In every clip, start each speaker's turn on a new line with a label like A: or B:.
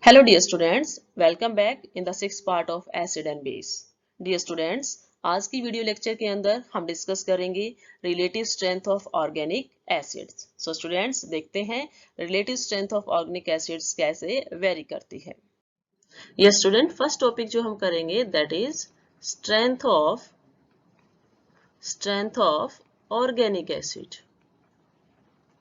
A: Hello dear students, welcome back in the sixth part of acid and base. Dear students, आज की video lecture के अंदर हम discuss करेंगे relative strength of organic acids. So students देखते हैं relative strength of organic acids कैसे very करती है. ये स्टूडेंट फर्स्ट टॉपिक जो हम करेंगे that is strength of organic acid.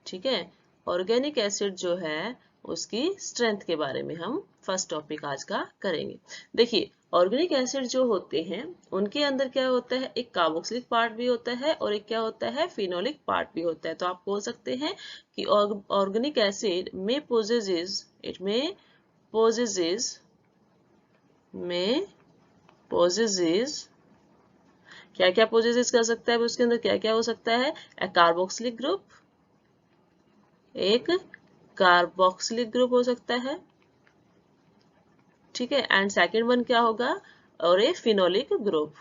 A: ठीक है, ऑर्गेनिक एसिड जो है उसकी स्ट्रेंथ के बारे में हम फर्स्ट टॉपिक आज का करेंगे. देखिए ऑर्गेनिक एसिड जो होते हैं उनके अंदर क्या होता है, एक कार्बोक्सिलिक पार्ट भी होता है और एक क्या होता है, फिनोलिक पार्ट भी होता है. तो आप बोल सकते हैं कि ऑर्गेनिक एसिड में पोजेसेस क्या क्या पोजेसेस कर सकता है, उसके अंदर क्या क्या हो सकता है, कार्बोक्सिलिक ग्रुप, एक कार्बोक्सिलिक ग्रुप हो सकता है. ठीक है, एंड सेकेंड वन क्या होगा, और ए फिनोलिक ग्रुप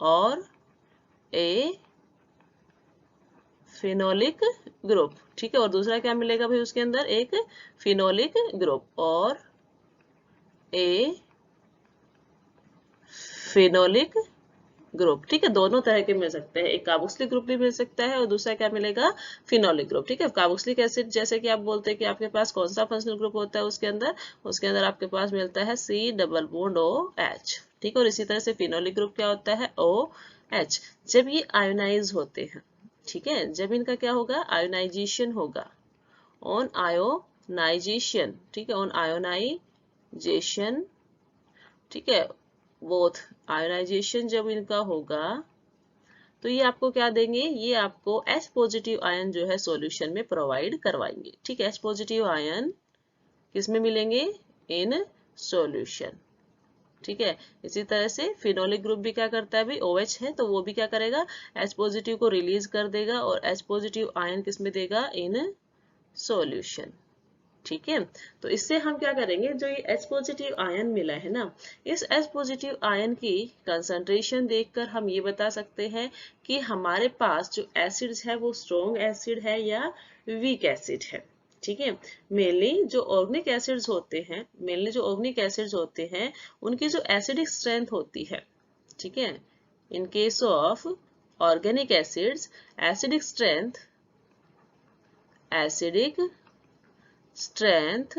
A: और ए फिनोलिक ग्रुप. ठीक है, और दूसरा क्या मिलेगा भाई उसके अंदर, एक फिनोलिक ग्रुप और ए फिनोलिक ग्रुप. ठीक है, दोनों तरह के मिल सकते हैं, एक कार्बोक्सिलिक ग्रुप भी मिल सकता है और दूसरा क्या मिलेगा, फिनोलिक ग्रुप. ठीक है, कार्बोक्सिलिक एसिड जैसे कि आप बोलते हैं कि आपके पास कौन सा फंक्शनल ग्रुप होता है, उसके अंदर आपके पास मिलता है C डबल बॉन्ड OH. ठीक है, और इसी तरह से फिनोलिक ग्रुप क्या होता है, OH. जब ये आयोनाइज होते हैं, ठीक है, जब इनका क्या होगा, आयोनाइजेशन होगा, ऑन आयोनाइजेशन. ठीक है, ऑन आयोनाइजेशन. ठीक है, बोथ आयोनाइजेशन जब इनका होगा तो ये आपको क्या देंगे, ये आपको H पॉजिटिव आयन जो है सॉल्यूशन में प्रोवाइड करवाएंगे. ठीक है, H पॉजिटिव आयन किस में मिलेंगे, इन सॉल्यूशन. ठीक है, इसी तरह से फिनोलिक ग्रुप भी क्या करता है भाई, OH है तो वो भी क्या करेगा, H पॉजिटिव को रिलीज कर देगा और H पॉजिटिव आयन किस में देगा, इन सॉल्यूशन. ठीक है, तो इससे हम क्या करेंगे, जो ये H पॉजिटिव आयन मिला है ना, इस H पॉजिटिव आयन की कंसंट्रेशन देखकर हम ये बता सकते हैं कि हमारे पास जो एसिड्स है वो स्ट्रॉन्ग एसिड है या वीक एसिड है. ठीक है, मेनली जो ऑर्गेनिक एसिड्स होते हैं उनकी जो एसिडिक स्ट्रेंथ होती है. ठीक है, in case of organic acids acidic strength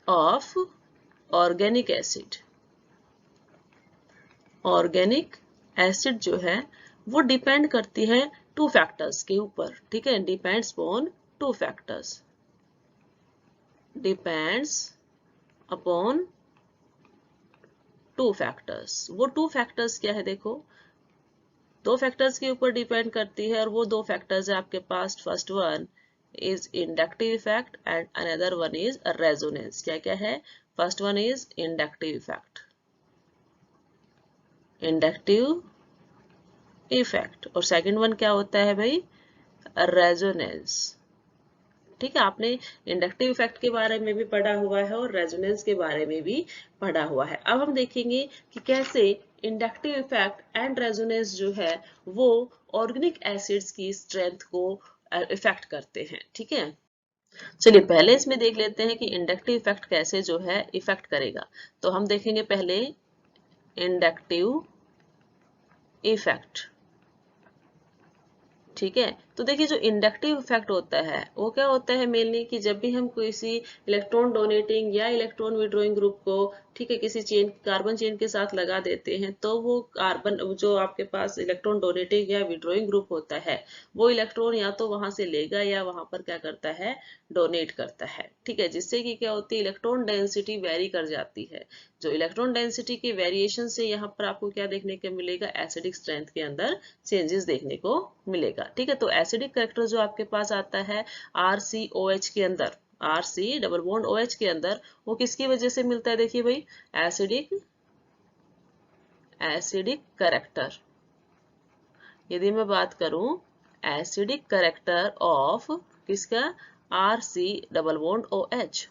A: of organic acid जो है वो डिपेंड करती है टू फैक्टर्स के ऊपर. ठीक है, डिपेंड्स अपॉन टू फैक्टर्स. वो टू फैक्टर्स क्या है, देखो दो फैक्टर्स के ऊपर डिपेंड करती है और वो दो फैक्टर्स है आपके पास. First one is inductive effect and another one is resonance. क्या क्या है, first one is inductive effect और सेकंड वन क्या होता है भाई, रेजोनेंस. ठीक है, आपने इंडक्टिव इफेक्ट के बारे में भी पढ़ा हुआ है और रेजोनेंस के बारे में भी पढ़ा हुआ है. अब हम देखेंगे कि कैसे इंडक्टिव इफेक्ट एंड रेजोनेंस जो है वो ऑर्गेनिक एसिड्स की स्ट्रेंथ को इफेक्ट करते हैं. ठीक है, चलिए पहले इसमें देख लेते हैं कि इंडक्टिव इफेक्ट कैसे जो है इफेक्ट करेगा. तो हम देखेंगे पहले इंडक्टिव इफेक्ट. ठीक है, तो देखिए जो इंडक्टिव इफेक्ट होता है वो क्या होता है, मेनली कि जब भी हम किसी इलेक्ट्रॉन डोनेटिंग या इलेक्ट्रॉन विड्रॉइंग ग्रुप को, ठीक है, किसी चेन कार्बन चेन के साथ लगा देते हैं तो वो कार्बन जो आपके पास इलेक्ट्रॉन डोनेटिंग या विड्रॉइंग ग्रुप होता है वो इलेक्ट्रॉन या तो वहां से लेगा या वहां पर क्या करता है, डोनेट करता है. ठीक है, जिससे कि क्या होती है, इलेक्ट्रॉन डेंसिटी वेरी कर जाती है. जो इलेक्ट्रॉन डेंसिटी की वेरिएशन से यहाँ पर आपको क्या देखने को मिलेगा, एसिडिक स्ट्रेंथ के अंदर चेंजेस देखने को मिलेगा. ठीक है, तो एसिडिक कैरेक्टर जो आपके पास आता है RCOH के अंदर, RC डबल बॉन्ड OH के अंदर, वो किसकी वजह से मिलता है, देखिए भाई एसिडिक कैरेक्टर. यदि मैं बात करूं एसिडिक कैरेक्टर ऑफ किसका, RC डबल बॉन्ड OH,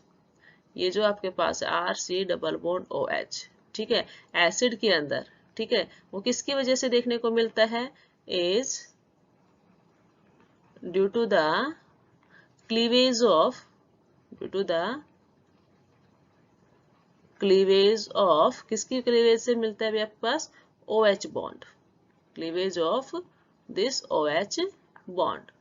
A: ये जो आपके पास है RC डबल बॉन्ड OH. ठीक है, एसिड के अंदर. ठीक है, वो किसकी वजह से देखने को मिलता है, is due to the cleavage of cleavage of, किसकी क्लीवेज से मिलता है अभी आपके पास? OH bond, cleavage of this OH bond.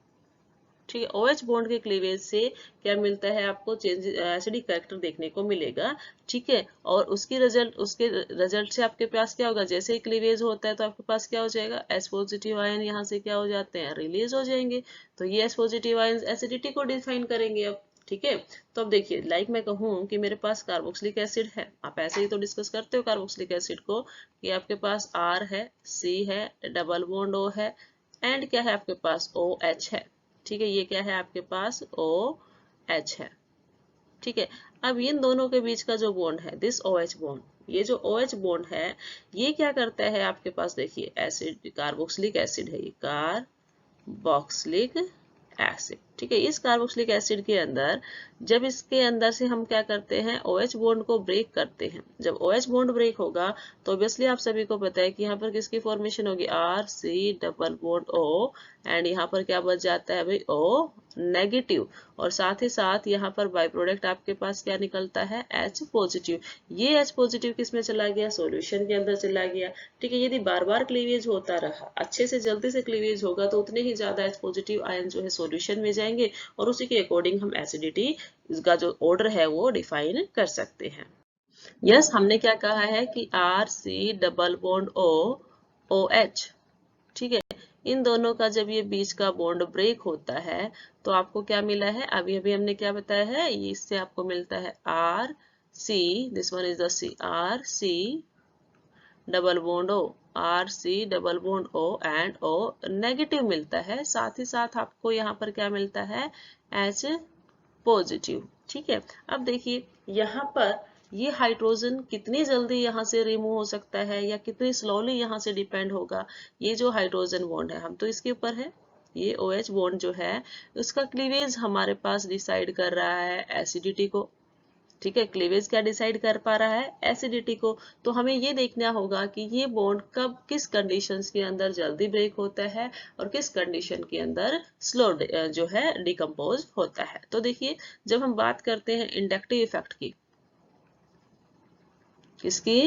A: ठीक है, OH बॉन्ड के क्लीवेज से क्या मिलता है आपको? चेंज एसिडिक कैरेक्टर देखने को मिलेगा। ठीक है, और उसके रिजल्ट से आपके पास क्या होगा? जैसे ही क्लीवेज होता है तो आपके पास क्या हो जाएगा? H पॉजिटिव आयन यहाँ से क्या हो जाते हैं? रिलीज हो जाएंगे। तो ये H पॉजिटिव आयन एसिडिटी को डिफाइन करेंगे अब। ठीक है, तो अब देखिए, लाइक मैं कहूँ कि मेरे पास कार्बोक्सिलिक एसिड है, आप ऐसे ही तो डिस्कस करते हो कार्बोक्सिलिक एसिड को कि आपके पास R है, C है, डबल बॉन्ड O है, एंड क्या है आपके पास? OH है। ठीक है, ये क्या है आपके पास? OH है। ठीक है, अब इन दोनों के बीच का जो बॉन्ड है, दिस OH बॉन्ड, ये जो OH बॉन्ड है ये क्या करता है आपके पास? देखिए, एसिड, कार्बोक्सिलिक एसिड है ये, कार्बोक्सिलिक एसिड। ठीक है, इस कार्बोक्सिलिक एसिड के अंदर जब इसके अंदर से हम क्या करते हैं? OH बॉन्ड को ब्रेक करते हैं। जब OH बॉन्ड ब्रेक होगा तो ऑब्वियसली आप सभी को पता है कि यहाँ पर किसकी फॉर्मेशन होगी? RC double bond O, and यहाँ पर क्या बच जाता है भाई? O नेगेटिव, और साथ ही साथ यहाँ पर बाई प्रोडक्ट आपके पास क्या निकलता है? H positive. ये H पॉजिटिव किस में चला गया? सॉल्यूशन के अंदर चला गया। ठीक है, यदि बार बार क्लीवेज होता रहा, अच्छे से जल्दी से क्लीवेज होगा तो उतने ही ज्यादा H पॉजिटिव आयन जो है सॉल्यूशन में जाएंगे, और उसी के अकॉर्डिंग हम एसिडिटी, इसका जो ऑर्डर है वो डिफाइन कर सकते हैं। यस, हमने क्या कहा है कि RC double bond O OH। ठीक है, इन दोनों का जब ये बीच का बॉन्ड ब्रेक होता है तो आपको क्या मिला है? अभी अभी हमने क्या बताया है? ये इससे आपको मिलता है RC, this one is the C, RC double bond O, RC double bond O and O negative मिलता है। साथ ही साथ आपको यहाँ पर क्या मिलता है? H positive. ठीक है, अब देखिए यहाँ पर ये हाइड्रोजन कितनी जल्दी यहाँ से रिमूव हो सकता है या कितनी स्लोली यहाँ से डिपेंड होगा? ये जो हाइड्रोजन बॉन्ड है, हम तो इसके ऊपर है, ये OH बॉन्ड जो है उसका क्लीवेज हमारे पास डिसाइड कर रहा है एसिडिटी को। ठीक है, क्लीवेज क्या डिसाइड कर पा रहा है? एसिडिटी को। तो हमें ये देखना होगा कि ये बॉन्ड कब, किस कंडीशंस के अंदर जल्दी ब्रेक होता है और किस कंडीशन के अंदर स्लो जो है डिकम्पोज होता है। तो देखिए, जब हम बात करते हैं इंडक्टिव इफेक्ट की, किसकी?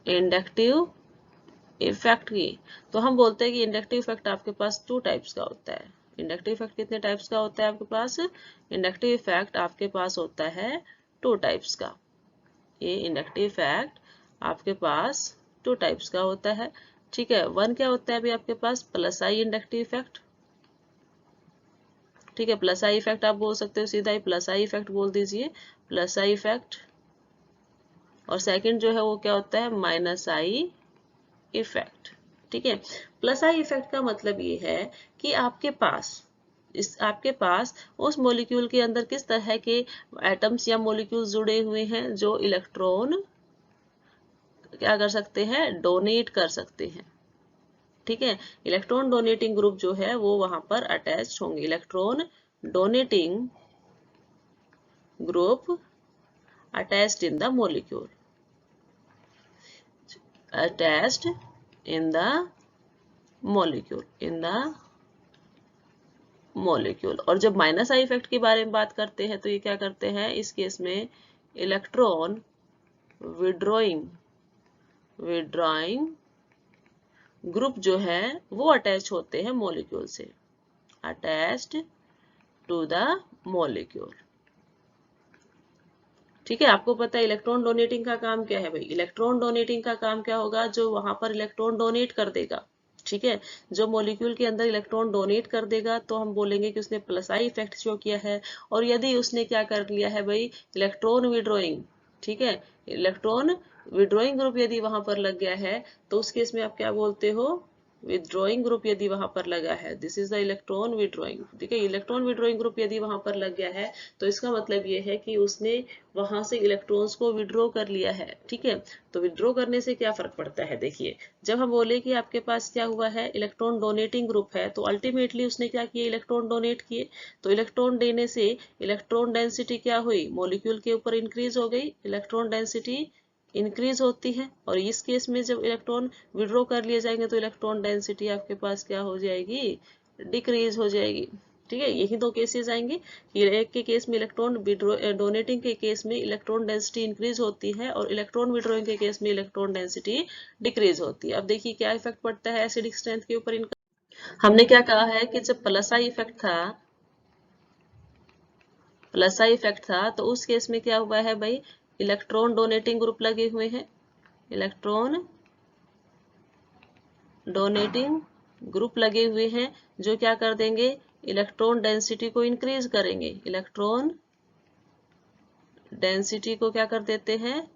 A: इंडक्टिव इफेक्ट की, तो हम बोलते हैं कि इंडक्टिव इफेक्ट आपके पास 2 टाइप्स का होता है। इंडक्टिव इफेक्ट कितने टाइप्स का होता है आपके पास? इंडक्टिव इफेक्ट आपके पास होता है 2 टाइप्स का। ये इंडक्टिव इफेक्ट आपके पास 2 टाइप्स का होता है। ठीक है, वन क्या होता है अभी आपके पास? प्लस आई इंडक्टिव इफेक्ट। ठीक है, प्लस आई इफेक्ट आप बोल सकते हो, सीधा ही प्लस आई इफेक्ट बोल दीजिए, प्लस आई इफेक्ट। और सेकंड जो है वो क्या होता है? Minus I effect. ठीक है, प्लस आई इफेक्ट का मतलब ये है कि आपके पास उस मॉलिक्यूल के अंदर किस तरह के एटम्स या मॉलिक्यूल्स जुड़े हुए हैं जो इलेक्ट्रॉन क्या कर सकते हैं? डोनेट कर सकते हैं। ठीक है, इलेक्ट्रॉन डोनेटिंग ग्रुप जो है वो वहां पर अटैच होंगे। Electron donating group attached in the molecule, attached in the molecule. और जब माइनस आई इफेक्ट के बारे में बात करते हैं तो ये क्या करते हैं? इस केस में इलेक्ट्रॉन विड्रॉइंग ग्रुप जो है वो अटैच होते हैं मॉलिक्यूल से, अटैच्ड टू द मॉलिक्यूल। ठीक है, आपको पता है इलेक्ट्रॉन डोनेटिंग का काम क्या है भाई? इलेक्ट्रॉन डोनेटिंग का काम क्या होगा? जो वहां पर इलेक्ट्रॉन डोनेट कर देगा, ठीक है, जो मॉलिक्यूल के अंदर इलेक्ट्रॉन डोनेट कर देगा तो हम बोलेंगे कि उसने प्लस आई इफेक्ट शो किया है। और यदि उसने क्या कर लिया है भाई? इलेक्ट्रॉन विड्रॉइंग, ठीक है, इलेक्ट्रॉन विड्रॉइंग ग्रुप यदि वहां पर लग गया है तो उस केस में आप क्या बोलते हो? विड्रॉइंग ग्रुप यदि वहां पर लगा है, this is the electron withdrawing. ठीक है, इलेक्ट्रॉन विड्रॉइंग ग्रुप यदि वहां पर लग गया है तो इसका मतलब ये है कि उसने वहां से इलेक्ट्रॉन्स को विड्रॉ कर लिया है। ठीक है, तो विड्रॉ करने से क्या फर्क पड़ता है? देखिए, जब हम बोले कि आपके पास क्या हुआ है? इलेक्ट्रॉन डोनेटिंग ग्रुप है, तो अल्टीमेटली उसने क्या किए? इलेक्ट्रॉन डोनेट किए। तो इलेक्ट्रॉन देने से इलेक्ट्रॉन डेंसिटी क्या हुई? मॉलिक्यूल के ऊपर इंक्रीज हो गई, इलेक्ट्रॉन डेंसिटी इंक्रीज होती है। और इस केस में जब इलेक्ट्रॉन विड्रॉ कर लिए जाएंगे तो इलेक्ट्रॉन डेंसिटी आपके पास क्या हो जाएगी? डिक्रीज हो जाएगी। ठीक है, यही दो केसेस आएंगे कि एक के केस में इलेक्ट्रॉन डोनेटिंग के केस में इलेक्ट्रॉन डेंसिटी इंक्रीज होती है और इलेक्ट्रॉन विड्रॉइंग के केस में इलेक्ट्रॉन डेंसिटी डिक्रीज होती है। अब देखिए क्या इफेक्ट पड़ता है एसिडिक स्ट्रेंथ के ऊपर इनका। हमने क्या कहा है कि जब प्लस आई इफेक्ट था तो उस केस में क्या हुआ है भाई, इलेक्ट्रॉन डोनेटिंग ग्रुप लगे हुए हैं, इलेक्ट्रॉन डोनेटिंग ग्रुप लगे हुए हैं जो क्या कर देंगे, इलेक्ट्रॉन डेंसिटी को इंक्रीज करेंगे, इलेक्ट्रॉन डेंसिटी को क्या कर देते हैं,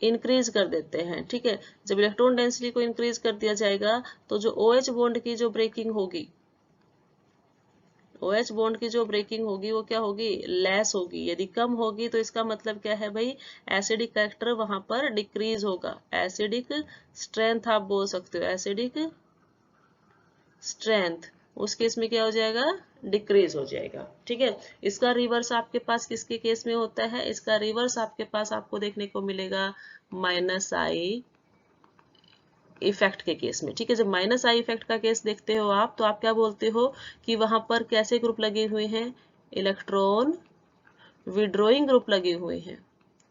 A: इंक्रीज कर देते हैं। ठीक है, जब इलेक्ट्रॉन डेंसिटी को इंक्रीज कर दिया जाएगा तो जो OH बॉन्ड की जो ब्रेकिंग होगी, OH बॉन्ड की जो ब्रेकिंग होगी वो क्या होगी, लेस होगी। यदि कम होगी तो इसका मतलब क्या है भाई, एसिडिक कैरेक्टर वहां पर डिक्रीज होगा, एसिडिक स्ट्रेंथ आप बोल सकते हो, एसिडिक स्ट्रेंथ उस केस में क्या हो जाएगा, डिक्रीज हो जाएगा। ठीक है, इसका रिवर्स आपके पास किसके केस में होता है, इसका रिवर्स आपके पास आपको देखने को मिलेगा माइनस आई इफेक्ट के केस में। ठीक है, जब माइनस आई इफेक्ट का केस देखते हो आप तो आप क्या बोलते हो कि वहां पर कैसे ग्रुप लगे हुए हैं, इलेक्ट्रॉन विड्रॉइंग ग्रुप लगे हुए हैं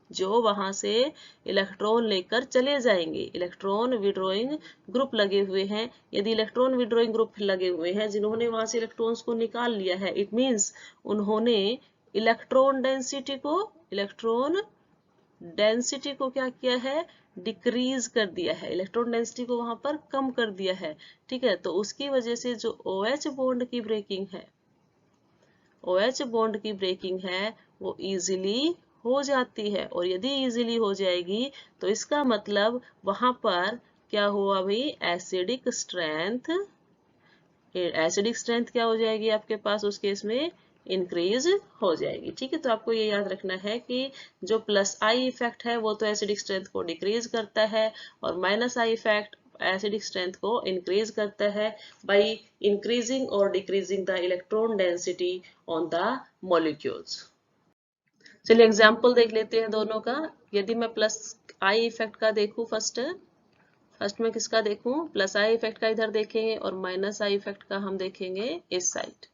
A: जो वहां से इलेक्ट्रॉन लेकर चले जाएंगे, इलेक्ट्रॉन विड्रॉइंग ग्रुप लगे हुए हैं। यदि इलेक्ट्रॉन विड्रॉइंग ग्रुप लगे हुए हैं जिन्होंने वहां से इलेक्ट्रॉन्स को निकाल लिया है, इट मींस उन्होंने इलेक्ट्रॉन डेंसिटी को क्या किया है, डिक्रीज कर दिया है, इलेक्ट्रॉन डेंसिटी को वहां पर कम कर दिया है। ठीक है, तो उसकी वजह से जो OH बॉन्ड की ब्रेकिंग है, OH बॉन्ड की ब्रेकिंग है वो इजीली हो जाती है। और यदि इजीली हो जाएगी तो इसका मतलब वहां पर क्या हुआ भाई, एसिडिक स्ट्रेंथ क्या हो जाएगी आपके पास उस केस में, इंक्रीज हो जाएगी। ठीक है, तो आपको ये याद रखना है कि जो प्लस आई इफेक्ट है वो तो एसिडिक स्ट्रेंथ को डिक्रीज करता है और minus I effect acidic strength को इंक्रीज करता है बाय इंक्रीजिंग और decreasing the electron density on the molecules. चलिए एग्जाम्पल देख लेते हैं दोनों का। यदि मैं प्लस आई इफेक्ट का देखूं, फर्स्ट में किसका देखूं, प्लस आई इफेक्ट का इधर देखेंगे और माइनस आई इफेक्ट का हम देखेंगे इस साइड।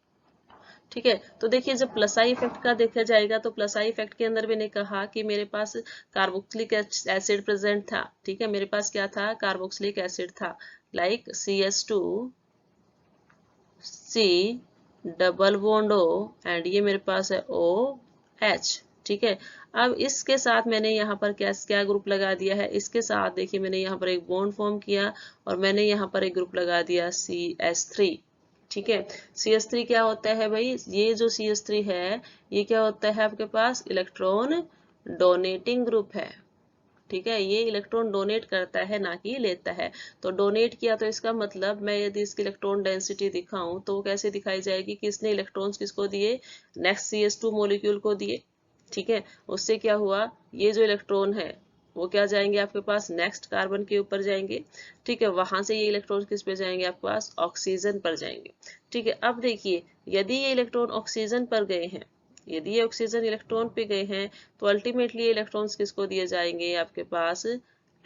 A: ठीक है, तो देखिए जब प्लस आई इफेक्ट का देखा जाएगा तो प्लस आई इफेक्ट के अंदर मैंने कहा कि मेरे पास कार्बोक्सिलिक एसिड प्रेजेंट था। ठीक है, मेरे पास क्या था, कार्बोक्सिलिक एसिड था, like CH2C double bond O and ये मेरे पास है OH। ठीक है, अब इसके साथ मैंने यहाँ पर क्या ग्रुप लगा दिया है, इसके साथ देखिए मैंने यहाँ पर एक बॉन्ड फॉर्म किया और मैंने यहाँ पर एक ग्रुप लगा दिया CH3। ठीक है, CH3 क्या होता है भाई, ये जो CH3 है ये क्या होता है आपके पास, इलेक्ट्रॉन डोनेटिंग ग्रुप है। ठीक है, ये इलेक्ट्रॉन डोनेट करता है ना कि लेता है। तो डोनेट किया तो इसका मतलब मैं यदि इसकी इलेक्ट्रॉन डेंसिटी दिखाऊं तो कैसे दिखाई जाएगी कि इसने इलेक्ट्रॉन्स किसको दिए, नेक्स्ट CH2 मॉलिक्यूल को दिए। ठीक है, उससे क्या हुआ, ये जो इलेक्ट्रॉन है वो क्या जाएंगे आपके पास, नेक्स्ट कार्बन के ऊपर जाएंगे। ठीक है, वहां से ये इलेक्ट्रॉन किस पे जाएंगे आपके पास, ऑक्सीजन पर जाएंगे। ठीक है, अब देखिए यदि ये इलेक्ट्रॉन ऑक्सीजन पर गए हैं, यदि ये ऑक्सीजन इलेक्ट्रॉन पे गए हैं तो अल्टीमेटली ये इलेक्ट्रॉन्स किसको दिए जाएंगे आपके पास,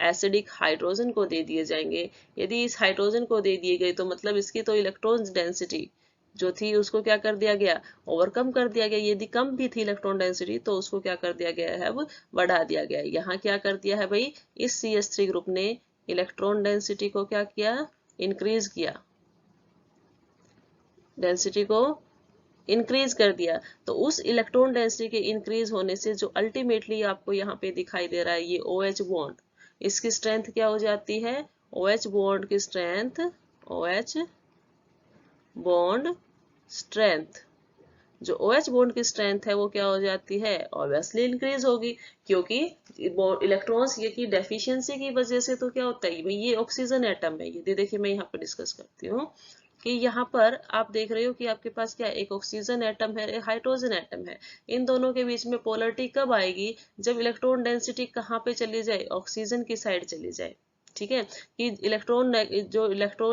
A: एसिडिक हाइड्रोजन को दे दिए जाएंगे। यदि इस हाइड्रोजन को दे दिए गए तो मतलब इसकी तो इलेक्ट्रॉन डेंसिटी जो थी उसको क्या कर दिया गया, ओवरकम कर दिया गया। यदि कम भी थी इलेक्ट्रॉन डेंसिटी तो उसको क्या कर दिया गया है, अब बढ़ा दिया गया है। यहाँ क्या कर दिया है भाई, इस CH3 ग्रुप ने इलेक्ट्रॉन डेंसिटी को क्या किया, इंक्रीज किया, डेंसिटी को इंक्रीज कर दिया। तो उस इलेक्ट्रॉन डेंसिटी के इंक्रीज होने से जो अल्टीमेटली आपको यहाँ पे दिखाई दे रहा है ये OH बॉन्ड, इसकी स्ट्रेंथ क्या हो जाती है, OH बॉन्ड की स्ट्रेंथ, OH बॉन्ड स्ट्रेंथ, जो OH बॉन्ड की स्ट्रेंथ है वो क्या हो जाती है, ऑब्वियसली इंक्रीज होगी, क्योंकि इलेक्ट्रॉन्स ये की डेफिशिएंसी की वजह से तो क्या होता है, ये ऑक्सीजन एटम है। ये देखिए मैं यहाँ पर डिस्कस करती हूँ कि यहाँ पर आप देख रहे हो कि आपके पास क्या, एक ऑक्सीजन एटम है, एक हाइड्रोजन एटम है। इन दोनों के बीच में पोलरिटी कब आएगी, जब इलेक्ट्रॉन डेंसिटी कहाँ पे चली जाए, ऑक्सीजन की साइड चली जाए। ठीक है, कि इलेक्ट्रॉन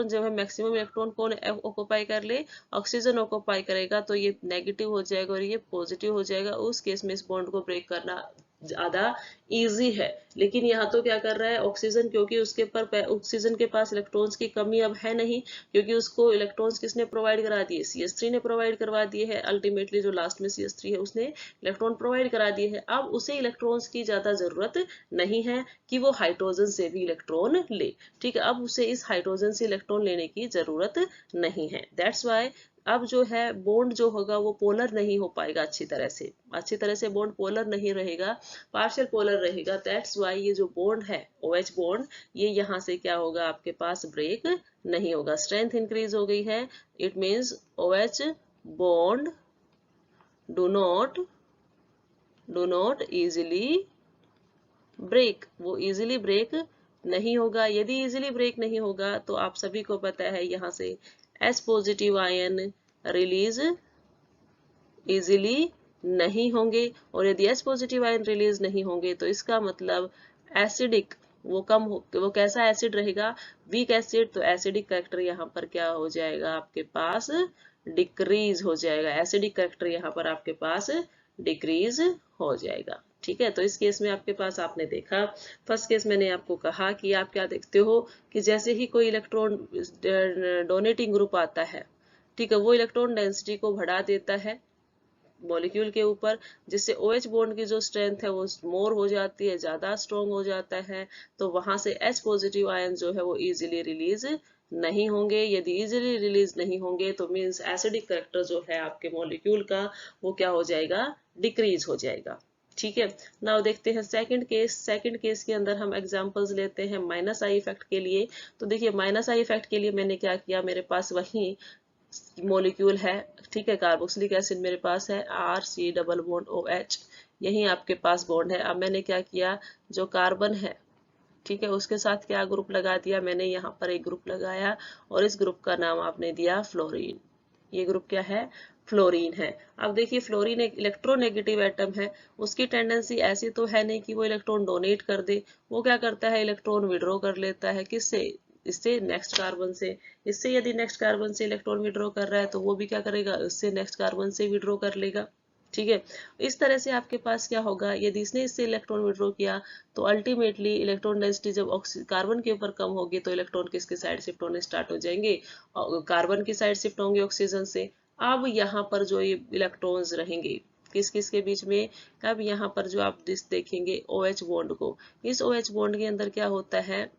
A: जो है मैक्सिमम इलेक्ट्रॉन कौन ऑक्युपाई कर ले, ऑक्सीजन ऑक्युपाई करेगा, तो ये नेगेटिव हो जाएगा और ये पॉजिटिव हो जाएगा। उस केस में इस बॉन्ड को ब्रेक करना ज्यादा इजी है। लेकिन यहाँ तो क्या कर रहा है ऑक्सीजन, क्योंकि उसके पर ऑक्सीजन के पास इलेक्ट्रॉन्स की कमी अब है नहीं, क्योंकि उसको इलेक्ट्रॉन्स किसने प्रोवाइड करा दिए, CH3 ने प्रोवाइड करवा दिए है। अल्टीमेटली जो लास्ट में CH3 है उसने इलेक्ट्रॉन प्रोवाइड करा दिए है। अब उसे इलेक्ट्रॉन्स की ज्यादा जरूरत नहीं है कि वो हाइड्रोजन से भी इलेक्ट्रॉन ले। ठीक है, अब उसे इस हाइड्रोजन से इलेक्ट्रॉन लेने की जरूरत नहीं है। दैट्स वाई अब जो है बॉन्ड जो होगा वो पोलर नहीं हो पाएगा अच्छी तरह से बॉन्ड पोलर नहीं रहेगा, पार्शियल पोलर रहेगा। दैट्स वाई ये जो बॉन्ड है OH बॉन्ड, ये यहाँ से क्या होगा आपके पास ब्रेक नहीं होगा। स्ट्रेंथ इंक्रीज हो गई है, it means OH bond do not easily break, वो इजिली ब्रेक नहीं होगा। यदि इजिली ब्रेक नहीं होगा तो आप सभी को पता है यहाँ से H positive ion release easily नहीं होंगे, और यदि H पॉजिटिव आयन रिलीज नहीं होंगे तो इसका मतलब एसिडिक वो कैसा एसिड रहेगा, वीक एसिड। तो एसिडिक कैरेक्टर यहाँ पर क्या हो जाएगा आपके पास डिक्रीज हो जाएगा, एसिडिक कैरेक्टर यहाँ पर आपके पास डिक्रीज हो जाएगा। ठीक है, तो इस केस में आपके पास आपने देखा, फर्स्ट केस मैंने आपको कहा कि आप क्या देखते हो कि जैसे ही कोई इलेक्ट्रॉन डोनेटिंग ग्रुप आता है, ठीक है, वो इलेक्ट्रॉन डेंसिटी को बढ़ा देता है मॉलिक्यूल के ऊपर, जिससे OH बॉन्ड की जो स्ट्रेंथ है वो मोर हो जाती है, ज्यादा स्ट्रॉन्ग हो जाता है। तो वहां से H पॉजिटिव आयन जो है वो इजीली रिलीज नहीं होंगे। यदि इजीली रिलीज नहीं होंगे तो मीन्स एसिडिक कैरेक्टर जो है आपके मॉलिक्यूल का वो क्या हो जाएगा, डिक्रीज हो जाएगा। ठीक है, नाउ देखते हैं सेकंड केस। सेकंड केस के अंदर हम एग्जांपल्स लेते हैं माइनस आई इफेक्ट के लिए। तो देखिए माइनस आई इफेक्ट के लिए मैंने क्या किया, मेरे पास वही मॉलिक्यूल है, ठीक है, कार्बोक्सिलिक एसिड मेरे पास है RC डबल बॉन्ड OH, यही आपके पास बॉन्ड है। अब मैंने क्या किया, जो कार्बन है, ठीक है, उसके साथ क्या ग्रुप लगा दिया, मैंने यहाँ पर एक ग्रुप लगाया और इस ग्रुप का नाम आपने दिया फ्लोरीन। ये ग्रुप क्या है, फ्लोरीन है। अब देखिए फ्लोरीन एक इलेक्ट्रोनेगेटिव एटम है, उसकी टेंडेंसी ऐसी तो है नहीं कि वो इलेक्ट्रॉन डोनेट कर दे, वो क्या करता है इलेक्ट्रॉन विड्रॉ कर लेता है, किससे, इससे नेक्स्ट कार्बन से। इससे यदि नेक्स्ट कार्बन से इलेक्ट्रॉन विड्रॉ कर रहा है तो वो भी क्या करेगा, इससे नेक्स्ट कार्बन से विड्रॉ कर लेगा। ठीक है, इस तरह से आपके पास क्या होगा, यदि इसने इससे इलेक्ट्रॉन विड्रॉ किया तो अल्टीमेटली इलेक्ट्रॉन डेंसिटी जब कार्बन के ऊपर कम होगी तो इलेक्ट्रॉन किसके साइड शिफ्ट होने स्टार्ट हो जाएंगे, कार्बन की साइड शिफ्ट होंगे ऑक्सीजन से। अब यहाँ पर जो ये इलेक्ट्रॉन्स रहेंगे किस किस के बीच में, अब यहाँ पर जो आप देखेंगे OH बॉन्ड को, इस OH बॉन्ड के अंदर क्या होता है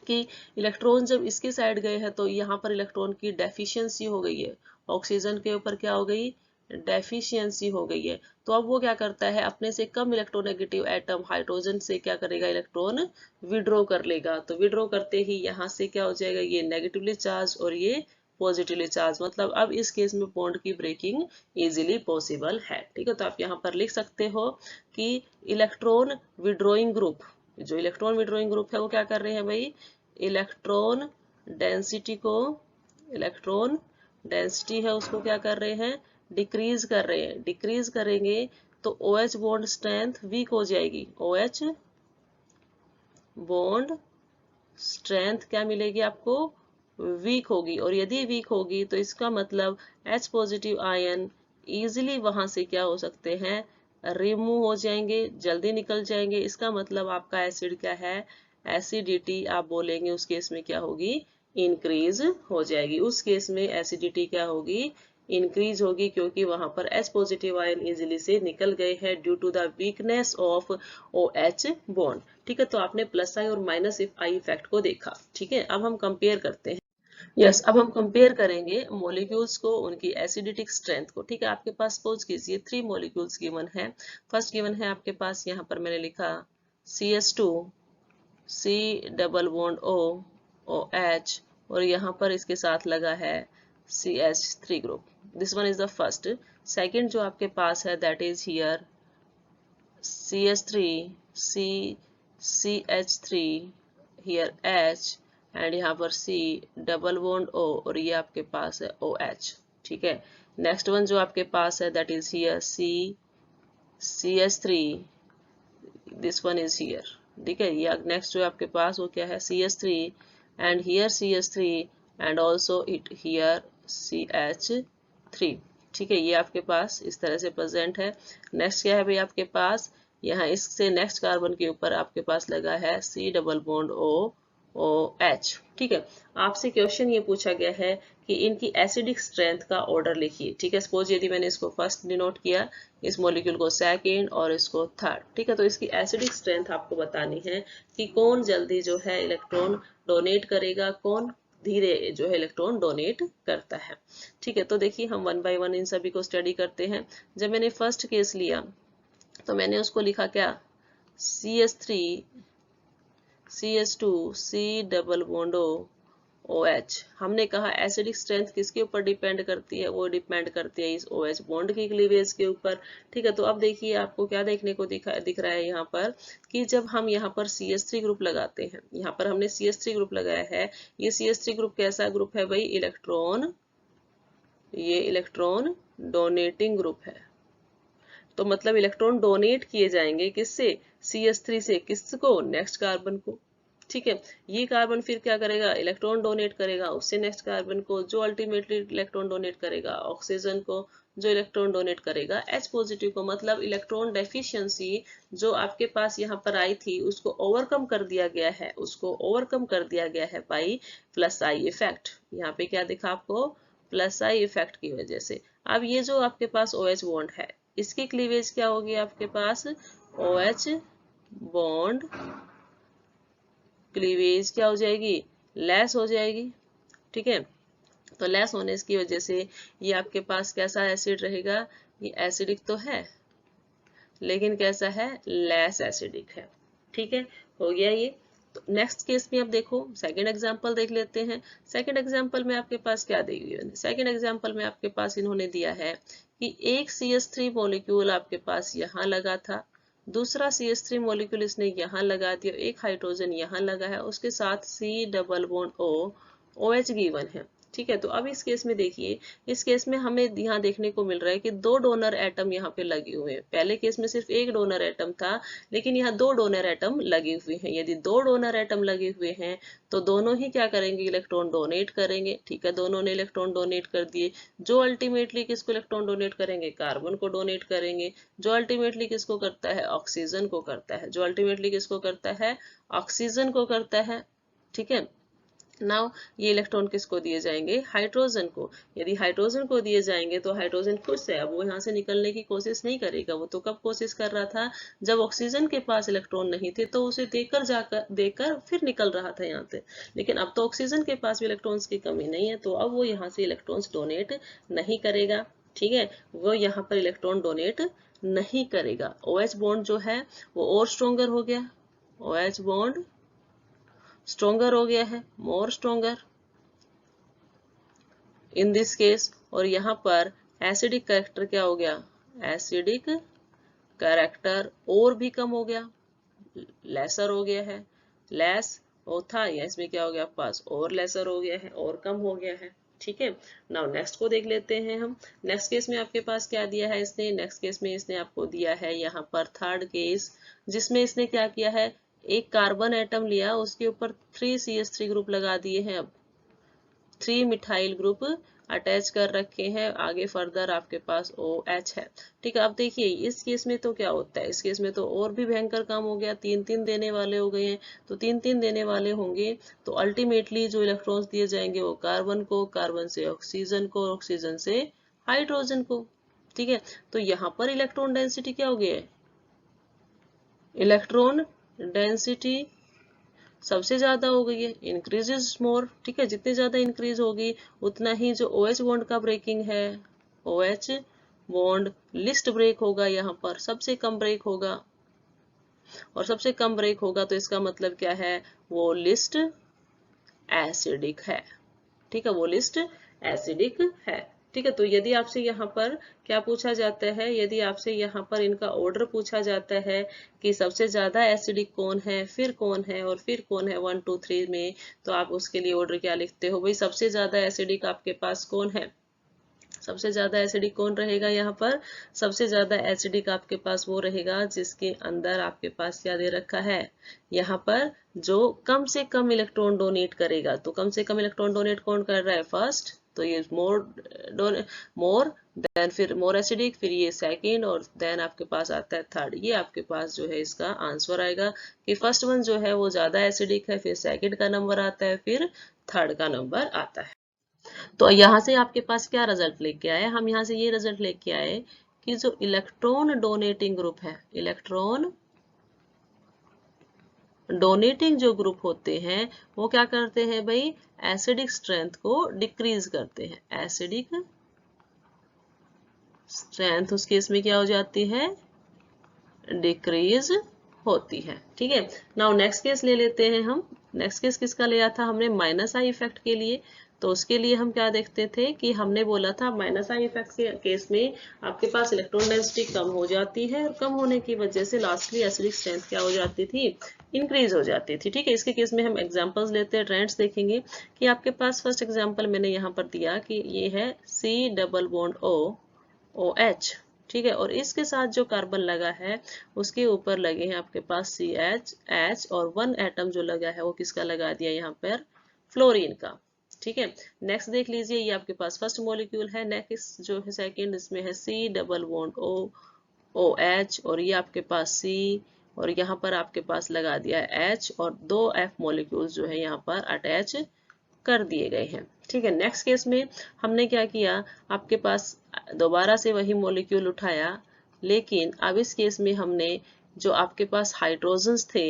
A: कि इलेक्ट्रॉन जब इसके साइड गए हैं तो यहाँ पर इलेक्ट्रॉन की डेफिशिएंसी हो गई है, ऑक्सीजन के ऊपर क्या हो गई, डेफिशिएंसी हो गई है। तो अब वो क्या करता है, अपने से कम इलेक्ट्रोनेगेटिव एटम हाइड्रोजन से क्या करेगा, इलेक्ट्रॉन विड्रॉ कर लेगा। तो विड्रॉ करते ही यहाँ से क्या हो जाएगा, ये नेगेटिवली चार्ज और ये पॉजिटिवली चार्ज, मतलब अब इस केस में बॉन्ड की ब्रेकिंग इजीली पॉसिबल है। ठीक है, तो आप यहाँ पर लिख सकते हो कि इलेक्ट्रॉन विड्रॉइंग ग्रुप, जो इलेक्ट्रॉन विड्रॉइंग ग्रुप है वो क्या कर रहे हैं भाई, इलेक्ट्रॉन डेंसिटी को, इलेक्ट्रॉन डेंसिटी है उसको क्या कर रहे हैं, डिक्रीज कर रहे हैं। डिक्रीज करेंगे तो OH बॉन्ड स्ट्रेंथ वीक हो जाएगी, OH बॉन्ड स्ट्रेंथ क्या मिलेगी आपको, वीक होगी। और यदि वीक होगी तो इसका मतलब H पॉजिटिव आयन इजीली वहां से क्या हो सकते हैं, रिमूव हो जाएंगे, जल्दी निकल जाएंगे। इसका मतलब आपका एसिड क्या है, एसिडिटी आप बोलेंगे उस केस में क्या होगी, इंक्रीज हो जाएगी। उस केस में एसिडिटी क्या होगी, इंक्रीज होगी, क्योंकि वहां पर H पॉजिटिव आयन इजिली से निकल गए हैं due to the weakness of OH bond. ठीक है, तो आपने प्लस आई और माइनस आई इफेक्ट को देखा। ठीक है, अब हम कंपेयर करते हैं। अब हम कंपेयर करेंगे मॉलिक्यूल्स को, उनकी एसिडिटिक स्ट्रेंथ को। ठीक है, आपके पास सपोज कीजिए 3 मॉलिक्यूल्स गिवन है। फर्स्ट गिवन है आपके पास, यहाँ पर मैंने लिखा CH2 C double bond O OH, और यहाँ पर इसके साथ लगा है CH3 group. This one is the first. Second जो आपके पास है that is here CH3 CH3 here H, and यहाँ पर C डबल बॉन्ड O, और ये आपके पास है OH। ठीक है, नेक्स्ट वन जो आपके पास है that is here CH3, this one is here. ठीक है, ये नेक्स्ट जो आपके पास वो क्या है, CH3 and here CH3 and also it here CH3। ठीक है, ये आपके पास इस तरह से प्रेजेंट है। नेक्स्ट क्या है भाई आपके पास, यहाँ इससे नेक्स्ट कार्बन के ऊपर आपके पास लगा है C डबल बॉन्ड OH। ठीक है, आपसे क्वेश्चन ये पूछा गया है कि इनकी एसिडिक स्ट्रेंथ का ऑर्डर लिखिए। ठीक है, सपोज यदि मैंने इसको फर्स्ट डिनोट किया, इस मॉलिक्यूल को सेकेंड और इसको थर्ड। ठीक है, तो इसकी एसिडिक स्ट्रेंथ आपको बतानी है कि कौन जल्दी जो है इलेक्ट्रॉन डोनेट करेगा, कौन धीरे जो है इलेक्ट्रॉन डोनेट करता है। ठीक है, तो देखिए हम वन बाय वन इन सभी को स्टडी करते हैं। जब मैंने फर्स्ट केस लिया तो मैंने उसको लिखा क्या, CH3 CH2 C double bond OH। हमने कहा एसिडिक स्ट्रेंथ किसके ऊपर डिपेंड करती है, वो डिपेंड करती है इस OH बॉन्ड की क्लीवेज के ऊपर। ठीक है, तो अब देखिए आपको क्या देखने को दिख रहा है यहाँ पर कि जब हम यहाँ पर CH3 ग्रुप लगाते हैं, यहाँ पर हमने CH3 ग्रुप लगाया है, ये CH3 ग्रुप कैसा ग्रुप है भाई, इलेक्ट्रॉन, ये इलेक्ट्रॉन डोनेटिंग ग्रुप है। तो मतलब इलेक्ट्रॉन डोनेट किए जाएंगे किससे, CH3 से, किसको, नेक्स्ट कार्बन को। ठीक है, ये कार्बन फिर क्या करेगा, इलेक्ट्रॉन डोनेट करेगा उससे नेक्स्ट कार्बन को, जो अल्टीमेटली इलेक्ट्रॉन डोनेट करेगा ऑक्सीजन को, जो इलेक्ट्रॉन डोनेट करेगा H पॉजिटिव को। मतलब इलेक्ट्रॉन डेफिशिएंसी जो आपके पास यहाँ पर आई थी उसको ओवरकम कर दिया गया है, उसको ओवरकम कर दिया गया है बाई प्लस आई इफेक्ट। यहाँ पे क्या दिखा आपको, प्लस आई इफेक्ट की वजह से। अब ये जो आपके पास OH बॉन्ड है, इसकी क्लीवेज क्या होगी आपके पास, OH बॉन्ड क्लीवेज क्या हो जाएगी, लेस हो जाएगी। ठीक है, तो लेस होने की वजह से ये आपके पास कैसा एसिड रहेगा, ये एसिडिक तो है लेकिन कैसा है, लेस एसिडिक है। ठीक है, हो गया ये। तो नेक्स्ट केस में अब देखो, सेकंड एग्जांपल देख लेते हैं। सेकंड एग्जांपल में आपके पास क्या दी हुई है, सेकंड एग्जांपल में आपके पास इन्होंने दिया है कि एक CH3 मॉलिक्यूल आपके पास यहाँ लगा था, दूसरा CH3 मॉलिक्यूल इसने यहाँ लगा दिया, एक हाइड्रोजन यहाँ लगा है, उसके साथ C double bond OH given है। ठीक है, तो अब इस केस में देखिए, इस केस में हमें यहाँ देखने को मिल रहा है कि दो डोनर एटम यहाँ पे लगे हुए हैं। पहले केस में सिर्फ एक डोनर एटम था, लेकिन यहाँ दो डोनर एटम लगे हुए हैं। यदि दो डोनर एटम लगे हुए हैं तो दोनों ही क्या करेंगे, इलेक्ट्रॉन डोनेट करेंगे। ठीक है, दोनों ने इलेक्ट्रॉन डोनेट कर दिए, जो अल्टीमेटली किसको इलेक्ट्रॉन डोनेट करेंगे, कार्बन को डोनेट करेंगे, जो अल्टीमेटली किसको करता है, ऑक्सीजन को करता है, जो अल्टीमेटली किसको करता है, ऑक्सीजन को करता है। ठीक है, नाउ ये इलेक्ट्रॉन किसको दिए जाएंगे, हाइड्रोजन को। यदि हाइड्रोजन को दिए जाएंगे तो हाइड्रोजन खुश है, अब वो यहाँ से निकलने की कोशिश नहीं करेगा। वो तो कब कोशिश कर रहा था, जब ऑक्सीजन के पास इलेक्ट्रॉन नहीं थे तो उसे देकर फिर निकल रहा था यहाँ से। लेकिन अब तो ऑक्सीजन के पास भी इलेक्ट्रॉन्स की कमी नहीं है, तो अब वो यहाँ से इलेक्ट्रॉन्स डोनेट नहीं करेगा। ठीक है, वो यहाँ पर इलेक्ट्रॉन डोनेट नहीं करेगा। OH बॉन्ड जो है वो और स्ट्रोंगर हो गया, OH बॉन्ड स्ट्रोंगर हो गया है, मोर स्ट्रोंगर इन दिस केस। और यहाँ पर एसिडिक कैरेक्टर क्या हो गया, एसिडिक कैरेक्टर और भी कम हो गया, लेसर हो गया है। लेस वो था, या इसमें क्या हो गया पास, और लेसर हो गया है, और कम हो गया है। ठीक है, नाउ नेक्स्ट को देख लेते हैं हम। नेक्स्ट केस में आपके पास क्या दिया है इसने, नेक्स्ट केस में इसने आपको दिया है यहाँ पर थर्ड केस, जिसमें इसने क्या किया है, एक कार्बन एटम लिया, उसके ऊपर 3 CH3 ग्रुप लगा दिए हैं। अब 3 मिथाइल ग्रुप अटैच कर रखे हैं, आगे फर्दर आपके पास OH है। ठीक है, अब देखिए इस केस में तो क्या होता है, इस केस में तो और भी भयंकर काम हो गया, 3-3 देने वाले हो गए हैं। तो 3-3 देने वाले होंगे तो अल्टीमेटली जो इलेक्ट्रॉन्स दिए जाएंगे वो कार्बन को, कार्बन से ऑक्सीजन को, ऑक्सीजन से हाइड्रोजन को। ठीक है, तो यहाँ पर इलेक्ट्रॉन डेंसिटी क्या हो गया है, इलेक्ट्रॉन डेंसिटी सबसे ज्यादा हो गई है, इंक्रीजेस मोर। ठीक है, जितनी ज्यादा इंक्रीज होगी उतना ही जो OH बॉन्ड का ब्रेकिंग है, OH बॉन्ड लिस्ट ब्रेक होगा, यहाँ पर सबसे कम ब्रेक होगा। और सबसे कम ब्रेक होगा तो इसका मतलब क्या है, वो लिस्ट एसिडिक है। ठीक है, वो लिस्ट एसिडिक है। ठीक है, तो यदि आपसे यहाँ पर क्या पूछा जाता है, यदि आपसे यहाँ पर इनका ऑर्डर पूछा जाता है कि सबसे ज्यादा एसिडिक कौन है, फिर कौन है और फिर कौन है 1 2 3 में, तो आप उसके लिए ऑर्डर क्या लिखते हो भाई, सबसे ज्यादा एसिडिक आपके पास कौन है, सबसे ज्यादा एसिडिक कौन रहेगा, यहाँ पर सबसे ज्यादा एसिडिक आपके पास वो रहेगा जिसके अंदर आपके पास क्या दे रखा है, यहाँ पर जो कम से कम इलेक्ट्रॉन डोनेट करेगा। तो कम से कम इलेक्ट्रॉन डोनेट कौन कर रहा है, फर्स्ट तो ये मोर देन फिर मोर एसिडिक, फिर ये सेकंड, और देन आपके पास आता है थर्ड। ये आपके पास जो है इसका आंसर आएगा कि फर्स्ट वन जो है वो ज्यादा एसिडिक है, फिर सेकंड का नंबर आता है, फिर थर्ड का नंबर आता है। तो यहाँ से आपके पास क्या रिजल्ट लेके आए, हम यहाँ से ये रिजल्ट लेके आए कि जो इलेक्ट्रॉन डोनेटिंग ग्रुप है, इलेक्ट्रॉन डोनेटिंग जो ग्रुप होते हैं वो क्या करते हैं भाई, एसिडिक स्ट्रेंथ को डिक्रीज करते हैं। एसिडिक स्ट्रेंथ उस केस में क्या हो जाती है, डिक्रीज होती है। ठीक है, नाउ नेक्स्ट केस ले लेते हैं हम। नेक्स्ट केस किसका लिया था हमने, माइनस आई इफेक्ट के लिए। तो उसके लिए हम क्या देखते थे कि हमने बोला था माइनस आई इफेक्ट के केस में आपके पास इलेक्ट्रॉन डेंसिटी कम हो जाती है, और कम होने की वजह से लास्टली एसिडिक स्ट्रेंथ क्या हो जाती थी, इंक्रीज हो जाती थी। ठीक है, इसके केस में हम एग्जांपल्स लेते हैं, ट्रेंड्स देखेंगे कि आपके पास फर्स्ट एग्जांपल मैंने यहाँ पर दिया कि ये है C डबल बॉन्ड OH। ठीक है, और इसके साथ जो कार्बन लगा है उसके ऊपर लगे हैं आपके पास CH, और वन एटम जो लगा है वो किसका लगा दिया यहाँ पर, फ्लोरीन का। ठीक है, नेक्स्ट देख लीजिए, ये आपके पास फर्स्ट मॉलिक्यूल है। नेक्स्ट जो है सेकंड, इसमें है C डबल बॉन्ड OH, और ये आपके पास C, और यहाँ पर आपके पास लगा दिया है H, और दो F मॉलिक्यूल्स जो है यहाँ पर अटैच कर दिए गए हैं। ठीक है, नेक्स्ट केस में हमने क्या किया, आपके पास दोबारा से वही मॉलिक्यूल उठाया, लेकिन अब इस केस में हमने जो आपके पास हाइड्रोजन्स थे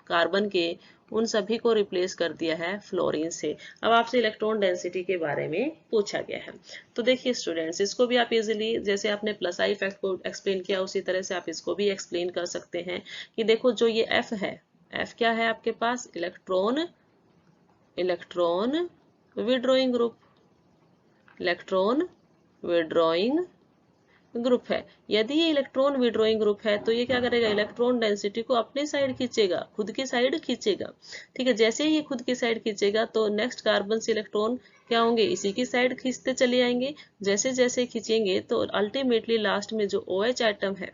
A: कार्बन के, उन सभी को रिप्लेस कर दिया है फ्लोरीन से। अब आपसे इलेक्ट्रॉन डेंसिटी के बारे में पूछा गया है। तो देखिए स्टूडेंट्स, इसको भी आप इजीली, जैसे आपने प्लस आई इफेक्ट को एक्सप्लेन किया उसी तरह से आप इसको भी एक्सप्लेन कर सकते हैं कि देखो जो ये F है, F क्या है आपके पास, electron withdrawing group, electron withdrawing group है। यदि ये इलेक्ट्रॉन विड्रॉइंग ग्रुप है तो ये क्या करेगा, इलेक्ट्रॉन डेंसिटी को अपने साइड खींचेगा, खुद की साइड खींचेगा। ठीक है, जैसे ही ये खुद की साइड खींचेगा तो नेक्स्ट कार्बन से इलेक्ट्रॉन क्या होंगे, इसी की साइड खींचते चले आएंगे। जैसे जैसे खींचेंगे तो अल्टीमेटली लास्ट में जो OH एटम है,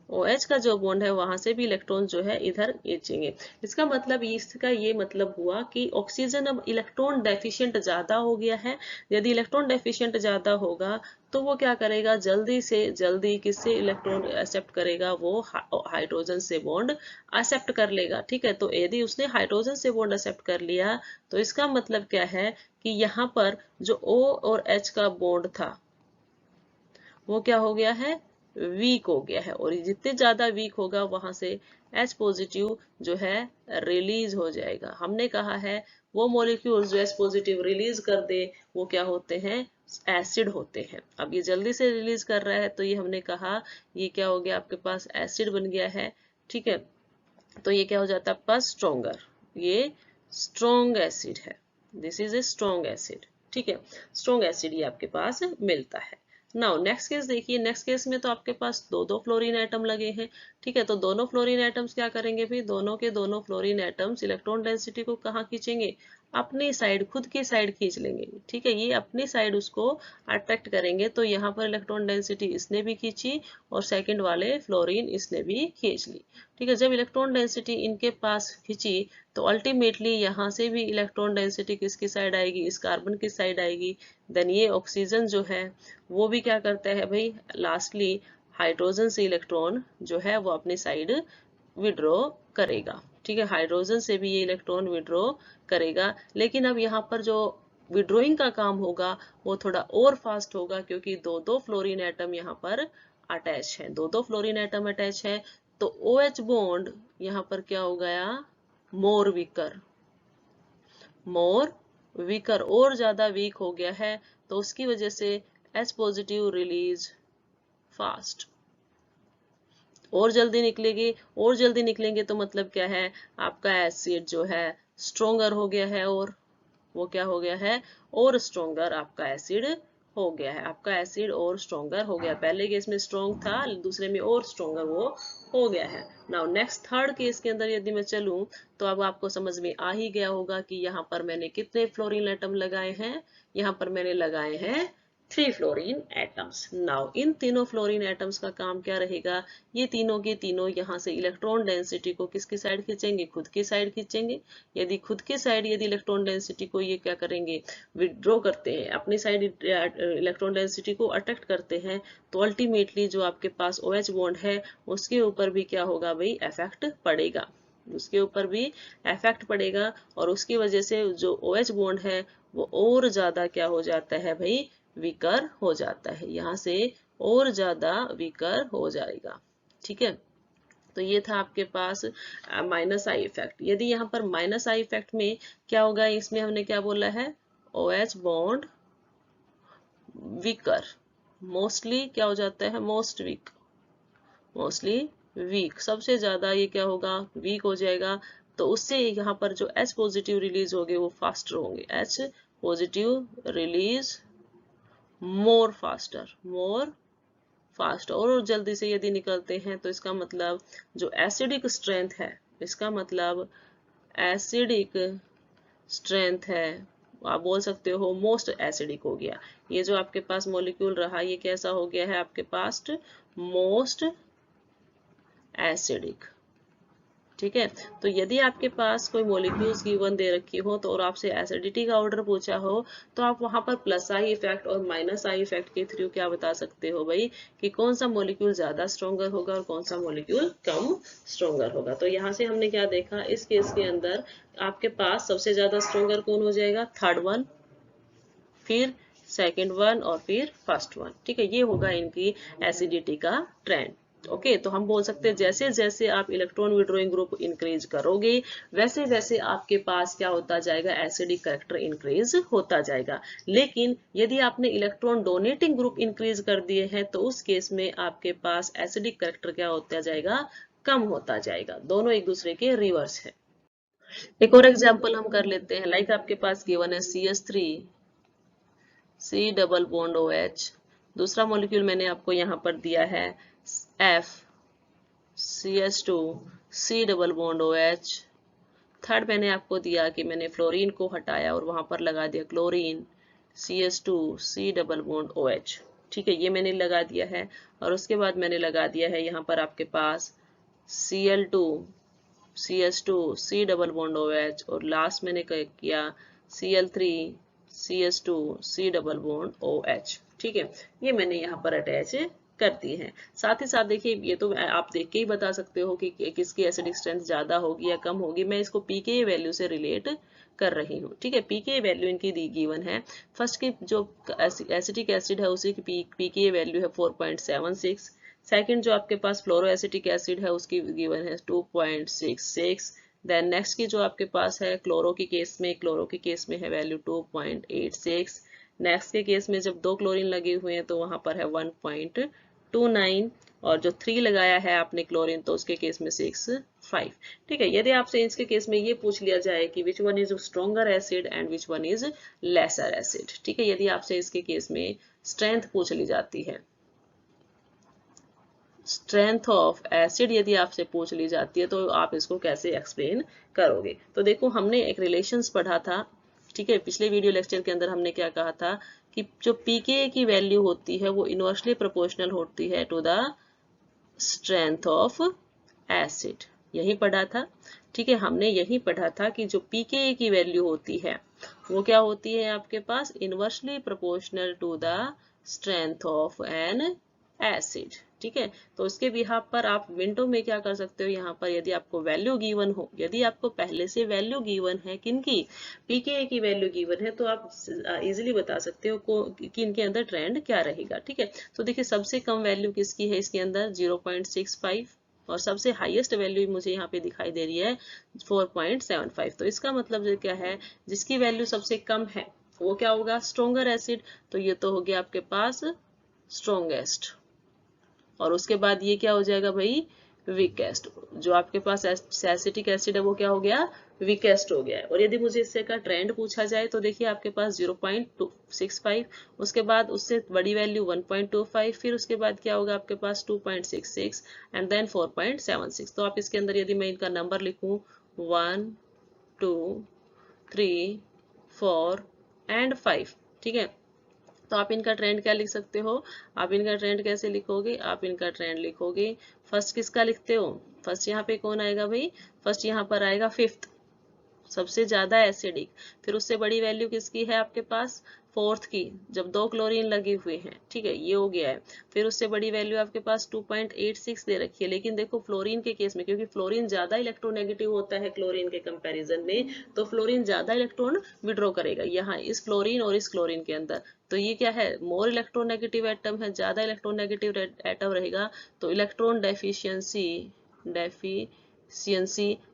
A: OH का जो बॉन्ड है वहां से भी इलेक्ट्रॉन जो है इधर खींचेंगे। इसका मतलब इसका ये मतलब हुआ कि ऑक्सीजन अब इलेक्ट्रॉन डेफिशिएंट ज्यादा हो गया है। यदि इलेक्ट्रॉन डेफिशिएंट ज्यादा होगा तो वो क्या करेगा, जल्दी से जल्दी किससे इलेक्ट्रॉन एक्सेप्ट करेगा, वो हाइड्रोजन से बॉन्ड एक्सेप्ट कर लेगा। ठीक है, तो यदि उसने हाइड्रोजन से बॉन्ड एक्सेप्ट कर लिया तो इसका मतलब क्या है कि यहाँ पर जो O और H का बॉन्ड था वो क्या हो गया है, वीक हो गया है, और जितने ज्यादा वीक होगा वहां से H पॉजिटिव जो है रिलीज हो जाएगा। हमने कहा है वो मॉलिक्यूल जो H पॉजिटिव रिलीज कर दे वो क्या होते हैं, एसिड होते हैं। अब ये जल्दी से रिलीज कर रहा है तो ये हमने कहा ये क्या हो गया, आपके पास एसिड बन गया है। ठीक है, तो ये क्या हो जाता है आपके पास, स्ट्रोंगर, ये स्ट्रॉन्ग एसिड है, this is a strong acid. ठीक है, स्ट्रॉन्ग एसिड ये आपके पास मिलता है। नाउ नेक्स्ट केस देखिए, नेक्स्ट केस में तो आपके पास दो दो फ्लोरीन एटम लगे हैं। ठीक है, तो दोनों फ्लोरीन एटम्स क्या करेंगे भी, दोनों के दोनों फ्लोरीन एटम्स इलेक्ट्रॉन डेंसिटी को कहाँ खींचेंगे, अपनी साइड, खुद की साइड खींच लेंगे। ठीक है, ये अपनी साइड उसको अट्रैक्ट करेंगे, तो यहाँ पर इलेक्ट्रॉन डेंसिटी इसने भी खींची और सेकंड वाले फ्लोरीन इसने भी खींच ली। ठीक है, जब इलेक्ट्रॉन डेंसिटी इनके पास खींची तो अल्टीमेटली यहाँ से भी इलेक्ट्रॉन डेंसिटी किसकी साइड आएगी, इस कार्बन की साइड आएगी। देन ये ऑक्सीजन जो है वो भी क्या करता है भाई, लास्टली हाइड्रोजन से इलेक्ट्रॉन जो है वो अपनी साइड विड्रॉ करेगा। ठीक है, हाइड्रोजन से भी ये इलेक्ट्रॉन विड्रॉ करेगा, लेकिन अब यहाँ पर जो विड्रॉइंग का काम होगा वो थोड़ा और फास्ट होगा, क्योंकि दो दो फ्लोरीन एटम यहाँ पर अटैच है, दो दो फ्लोरीन एटम अटैच है। तो OH बॉन्ड यहाँ पर क्या हो गया, मोर वीकर और ज्यादा वीक हो गया है, तो उसकी वजह से H पॉजिटिव रिलीज फास्ट, और जल्दी निकलेगी, और जल्दी निकलेंगे तो मतलब क्या है, आपका एसिड जो है स्ट्रोंगर हो गया है, और वो क्या हो गया है, और स्ट्रोंगर आपका एसिड हो गया है। आपका एसिड और स्ट्रोंगर हो गया, पहले केस में स्ट्रोंग था, दूसरे में और स्ट्रोंगर वो हो गया है। नाउ नेक्स्ट थर्ड केस के अंदर यदि मैं चलूं तो अब आपको समझ में आ ही गया होगा कि यहाँ पर मैंने कितने फ्लोरीन एटम लगाए हैं, यहाँ पर मैंने लगाए हैं 3 फ्लोरीन एटम्स। नाउ इन तीनों फ्लोरीन एटम्स का काम क्या रहेगा, ये तीनों के तीनों यहाँ से इलेक्ट्रॉन डेंसिटी को किसकी साइड खींचेंगे, खुद की साइड खींचेंगे। यदि खुद की साइड यदि इलेक्ट्रॉन डेंसिटी को ये क्या करेंगे, विड्रॉ करते हैं, अपनी साइड इलेक्ट्रॉन डेंसिटी को अट्रैक्ट करते हैं, तो अल्टीमेटली जो आपके पास OH बॉन्ड है उसके ऊपर भी क्या होगा भाई, इफेक्ट पड़ेगा, उसके ऊपर भी इफेक्ट पड़ेगा, और उसकी वजह से जो OH बॉन्ड है वो और ज्यादा क्या हो जाता है भाई, वीकर हो जाता है, यहाँ से और ज्यादा वीकर हो जाएगा। ठीक है, तो ये था आपके पास माइनस आई इफेक्ट। यदि यहाँ पर माइनस आई इफेक्ट में क्या होगा, इसमें हमने क्या बोला है, OH बॉन्ड वीकर, मोस्टली क्या हो जाता है, मोस्ट वीक, मोस्टली वीक, सबसे ज्यादा ये क्या होगा, वीक हो जाएगा। तो उससे यहाँ पर जो H पॉजिटिव रिलीज होंगे वो फास्टर होंगे, H positive release more faster, more fast, और जल्दी से यदि निकलते हैं, तो इसका मतलब जो एसिडिक स्ट्रेंथ है, इसका मतलब एसिडिक स्ट्रेंथ है, आप बोल सकते हो मोस्ट एसिडिक हो गया। ये जो आपके पास मॉलिक्यूल रहा ये कैसा हो गया है आपके पास, मोस्ट एसिडिक। ठीक है, तो यदि आपके पास कोई मॉलिक्यूल्स गिवन दे रखी हो तो और आपसे एसिडिटी का ऑर्डर पूछा हो, तो आप वहां पर प्लस आई इफेक्ट और माइनस आई इफेक्ट के थ्रू क्या बता सकते हो भाई, कि कौन सा मॉलिक्यूल ज्यादा स्ट्रोंगर होगा और कौन सा मॉलिक्यूल कम स्ट्रोंगर होगा। तो यहाँ से हमने क्या देखा, इस केस के अंदर आपके पास सबसे ज्यादा स्ट्रोंगर कौन हो जाएगा, थर्ड वन, फिर सेकेंड वन और फिर फर्स्ट वन। ठीक है, ये होगा इनकी एसिडिटी का ट्रेंड। ओके, तो हम बोल सकते हैं जैसे जैसे आप इलेक्ट्रॉन विड्रॉइंग ग्रुप इंक्रीज करोगे वैसे वैसे आपके पास क्या होता जाएगा, एसिडिक कैरेक्टर इंक्रीज होता जाएगा। लेकिन यदि आपने इलेक्ट्रॉन डोनेटिंग ग्रुप इंक्रीज कर दिए हैं तो उस केस में आपके पास एसिडिक कैरेक्टर क्या होता जाएगा, कम होता जाएगा। दोनों एक दूसरे के रिवर्स है। एक और एग्जाम्पल हम कर लेते हैं, लाइक आपके पास गिवन है CH3 C double bond OH। दूसरा मॉलिक्यूल मैंने आपको यहाँ पर दिया है F CH2 C double bond OH। Third मैंने आपको दिया कि मैंने फ्लोरीन को हटाया और वहां पर लगा दिया chlorine CH2 C double bond OH। ठीक है, ये मैंने लगा दिया है, और उसके बाद मैंने लगा दिया है यहाँ पर आपके पास Cl2 CH2 C double bond OH, और लास्ट मैंने किया Cl3 CH2 C double bond OH। ठीक है, ये मैंने यहाँ पर अटैच कर दी है। साथ ही साथ देखिए, ये तो आप देख के ही बता सकते हो कि किसकी एसिडिक स्ट्रेंथ ज्यादा होगी या कम होगी। मैं इसको pKa वैल्यू से रिलेट कर रही हूँ। ठीक है, pKa वैल्यू इनकी दी गिवन है। फर्स्ट की जो एसिटिक एसिड है उसी की pKa वैल्यू है 4.76। सेकंड जो आपके पास फ्लोरोएसिटिक एसिड है उसकी गिवन है 2.66। देन नेक्स्ट की जो आपके पास है क्लोरो के केस में है वैल्यू 2.86। नेक्स्ट के केस में जब दो क्लोरीन लगे हुए हैं तो वहां पर है 1.29, और जो 3 लगाया है आपने क्लोरीन तो उसके केस में 6.5। ठीक है, यदि आपसे इसके केस में ये पूछ लिया जाए कि which one is stronger acid and which one is lesser acid. ठीक है, यदि आपसे इसके केस में स्ट्रेंथ पूछ ली जाती है, स्ट्रेंथ ऑफ एसिड यदि आपसे पूछ ली जाती है तो आप इसको कैसे एक्सप्लेन करोगे। तो देखो, हमने एक रिलेशंस पढ़ा था। ठीक है, पिछले वीडियो लेक्चर के अंदर हमने क्या कहा था कि जो pKa की वैल्यू होती है वो इनवर्सली प्रोपोर्शनल होती है to the strength of acid, यही पढ़ा था। ठीक है, हमने यही पढ़ा था कि जो pKa की वैल्यू होती है वो क्या होती है आपके पास, inversely proportional to the strength of an acid. ठीक है, तो उसके बिहाफ पर आप विंडो में क्या कर सकते हो, यहाँ पर यदि आपको वैल्यू गिवन हो, यदि आपको पहले से वैल्यू गिवन है किनकी, pKa की वैल्यू गिवन है, तो आप इजीली बता सकते हो कि इनके अंदर ट्रेंड क्या रहेगा। ठीक है, तो देखिए सबसे कम वैल्यू किसकी है इसके अंदर 0.65, और सबसे हाईएस्ट वैल्यू मुझे यहाँ पे दिखाई दे रही है 4.75। तो इसका मतलब क्या है, जिसकी वैल्यू सबसे कम है वो क्या होगा, स्ट्रोंगर एसिड। तो ये तो हो गया आपके पास स्ट्रोंगेस्ट, और उसके बाद ये क्या हो जाएगा भाई, वीकेस्ट। जो आपके पास एसिटिक एसिड है वो क्या हो गया, वीकेस्ट हो गया है। और यदि मुझे इससे का ट्रेंड पूछा जाए तो देखिए आपके पास 0.65, उसके बाद उससे बड़ी वैल्यू 1.25, फिर उसके बाद क्या होगा आपके पास 2.66 एंड देन 4.76। तो आप इसके अंदर यदि मैं इनका नंबर लिखूं 1 2 3 4 एंड 5, ठीक है, तो आप इनका ट्रेंड क्या लिख सकते हो, आप इनका ट्रेंड कैसे लिखोगे, आप इनका ट्रेंड लिखोगे, फर्स्ट किसका लिखते हो, फर्स्ट यहाँ पे कौन आएगा भाई, फर्स्ट यहाँ पर आएगा फिफ्थ, सबसे ज्यादा एसिडिक, फिर उससे बड़ी वैल्यू किसकी है आपके पास, फोर्थ की, जब 2 क्लोरीन लगे हुए हैं, ठीक है, ये हो गया है। फिर उससे बड़ी वैल्यू आपके पास 2.86 दे रखी है, लेकिन देखो फ्लोरीन के केस में, क्योंकि फ्लोरीन ज्यादा इलेक्ट्रोनेगेटिव होता है क्लोरीन के कंपैरिजन में, तो फ्लोरीन ज्यादा इलेक्ट्रॉन विड्रॉ करेगा यहाँ इस फ्लोरीन और इस क्लोरीन के अंदर। तो ये क्या है, मोर इलेक्ट्रोनेगेटिव एटम है, ज्यादा इलेक्ट्रोनेगेटिव एटम रहेगा, तो इलेक्ट्रॉन डेफिशिएंसी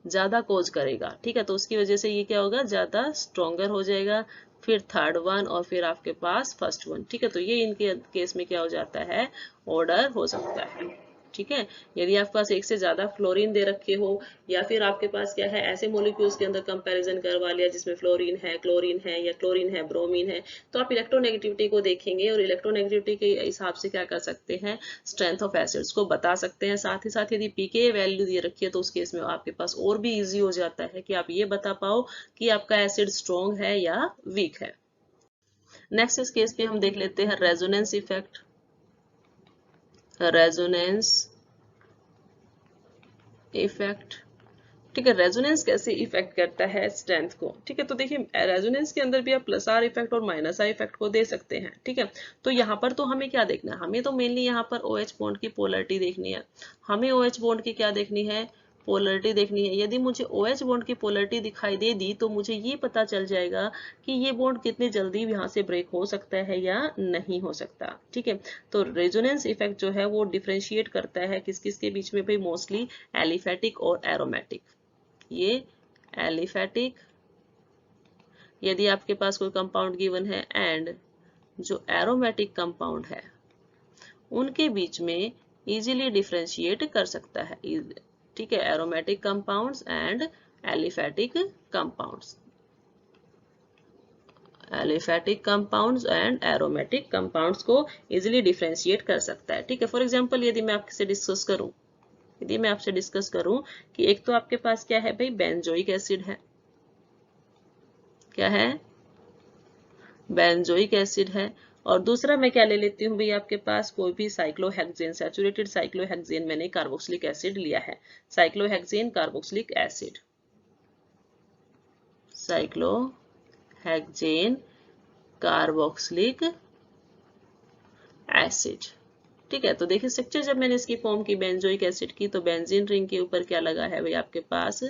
A: ज्यादा कोज करेगा, ठीक है, तो उसकी वजह से ये क्या होगा, ज्यादा स्ट्रॉन्गर हो जाएगा, फिर थर्ड वन और फिर आपके पास फर्स्ट वन, ठीक है, तो ये इनके केस में क्या हो जाता है, ऑर्डर हो सकता है, ठीक है। यदि आपके पास एक से ज्यादा फ्लोरीन दे रखे हो, या फिर आपके पास क्या है, ऐसे मॉलिक्यूल्स के अंदर कंपैरिजन करवा लिया जिसमें फ्लोरीन है, क्लोरीन है, या क्लोरीन है, ब्रोमीन है, तो आप इलेक्ट्रोनेगेटिविटी को देखेंगे और इलेक्ट्रोनेगेटिविटी के हिसाब से क्या कर सकते हैं, स्ट्रेंथ ऑफ एसिड्स को बता सकते हैं। साथ ही साथ यदि पीके वैल्यू दे रखी है तो उस केस में आपके पास और भी इजी हो जाता है कि आप ये बता पाओ कि आपका एसिड स्ट्रॉन्ग है या वीक है। नेक्स्ट इस केस में हम देख लेते हैं रेजोनेंस इफेक्ट, रेजोनेंस इफेक्ट, ठीक है, रेजोनेंस कैसे इफेक्ट करता है स्ट्रेंथ को, ठीक है, तो देखिए रेजोनेंस के अंदर भी आप प्लस आर इफेक्ट और माइनस आर इफेक्ट को दे सकते हैं, ठीक है। तो यहाँ पर तो हमें क्या देखना है, हमें तो मेनली यहाँ पर OH बॉन्ड की पोलरिटी देखनी है, हमें OH बॉन्ड की क्या देखनी है, पोलरिटी देखनी है। यदि मुझे OH बॉन्ड की पोलरिटी दिखाई दे दी तो मुझे ये पता चल जाएगा कि ये बॉन्ड कितनी जल्दी यहाँ से ब्रेक हो सकता है या नहीं हो सकता, ठीक है। तो रेजोनेंस इफेक्ट जो है वो डिफरेंशिएट करता है किस किस के बीच में भाई, मोस्टली एलिफेटिक और एरोमेटिक। ये एलिफेटिक, यदि आपके पास कोई कंपाउंड गिवन है, एंड जो एरोमेटिक कंपाउंड है उनके बीच में इजीली डिफरेंशिएट कर सकता है, ठीक है, aromatic compounds and aliphatic compounds, aliphatic compounds and aromatic compounds को इजीली डिफरेंशिएट कर सकता है, ठीक है। फॉर एग्जांपल यदि मैं आपसे डिस्कस करूं, यदि मैं आपसे डिस्कस करूं कि एक तो आपके पास क्या है भाई, बेंजोइक एसिड है, क्या है, बेंजोइक एसिड है, और दूसरा मैं क्या ले लेती हूँ भाई, आपके पास कोई भी साइक्लोहेक्सेन, सैचुरेटेड साइक्लोहेक्सेन मैंने कार्बोक्सिलिक एसिड लिया है, cyclohexane carboxylic acid, cyclohexane carboxylic acid, ठीक है। तो देखिए स्ट्रक्चर जब मैंने इसकी फॉर्म की बेंजोइक एसिड की, तो बेंजीन रिंग के ऊपर क्या लगा है भाई, आपके पास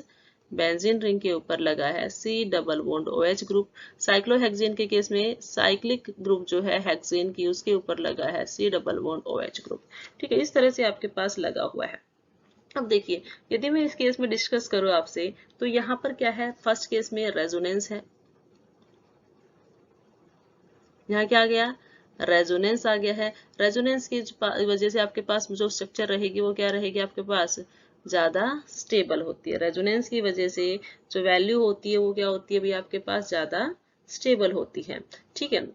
A: बेंजीन रिंग के ऊपर लगा है C double bond OH group. Cyclohexane के केस में साइक्लिक ग्रुप जो है हेक्सेन की, उसके ऊपर लगा है C double bond OH group, ठीक है, इस तरह से आपके पास लगा हुआ है। अब देखिए यदि मैं इस केस में डिस्कस करूं आपसे, तो यहाँ पर क्या है, फर्स्ट केस में रेजोनेंस है, यहाँ क्या आ गया, रेजोनेंस आ गया है। रेजोनेंस की वजह से आपके पास जो स्ट्रक्चर रहेगी वो क्या रहेगी, आपके पास ज्यादा स्टेबल होती है। रेजोनेंस की वजह से जो वैल्यू होती है वो क्या होती है भाई, आपके पास ज्यादा स्टेबल होती है, ठीक है।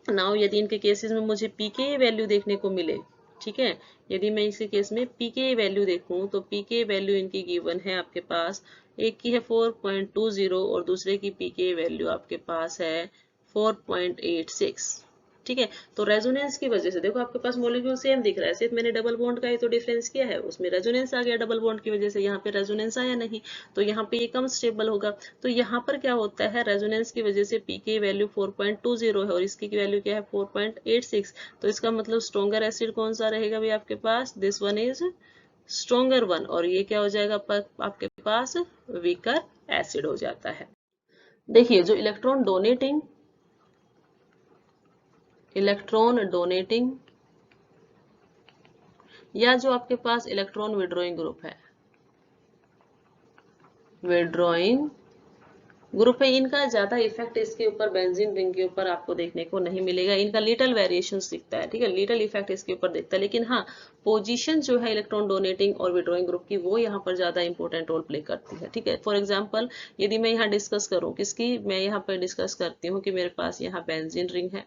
A: नाउ यदि इनके केसेस में मुझे पीके वैल्यू देखने को मिले, ठीक है, यदि मैं इसी केस में पीके वैल्यू देखूं तो पीके वैल्यू इनकी गिवन है आपके पास, एक की है 4.20 और दूसरे की पीके वैल्यू आपके पास है 4.86, ठीक है। तो रेजोनेंस की वजह से देखो आपके पास मॉलिक्यूल सेम दिख रहा है, सिर्फ मैंने डबल बॉन्ड का ही तो डिफरेंस किया है, उसमें रेजोनेंस आ गया डबल बॉन्ड की वजह से, यहाँ पे रेजोनेंस आया नहीं, तो यहाँ पे ये कम स्टेबल होगा। तो यहाँ पर क्या होता है, रेजोनेंस की वजह से पी की वैल्यू 4.20 है और इसकी वैल्यू क्या है 4.86, तो इसका मतलब स्ट्रॉन्गर एसिड कौन सा रहेगा भाई आपके पास, this one is stronger one, और ये क्या हो जाएगा आपके पास, वीकर एसिड हो जाता है। देखिए जो इलेक्ट्रॉन डोनेटिंग या जो आपके पास इलेक्ट्रॉन विड्रॉइंग ग्रुप है, विड्रॉइंग ग्रुप है, इनका ज्यादा इफेक्ट इसके ऊपर बेंजीन रिंग के ऊपर आपको देखने को नहीं मिलेगा, इनका लिटिल वेरिएशंस दिखता है, ठीक है, लिटिल इफेक्ट इसके ऊपर दिखता है, लेकिन हाँ पोजीशन जो है इलेक्ट्रॉन डोनेटिंग और विड्रॉइंग ग्रुप की वो यहाँ पर ज्यादा इंपॉर्टेंट रोल प्ले करती है, ठीक है। फॉर एग्जांपल यदि मैं यहाँ डिस्कस करूँ किसकी, मैं यहाँ पर डिस्कस करती हूँ कि मेरे पास यहाँ बेंजीन रिंग है,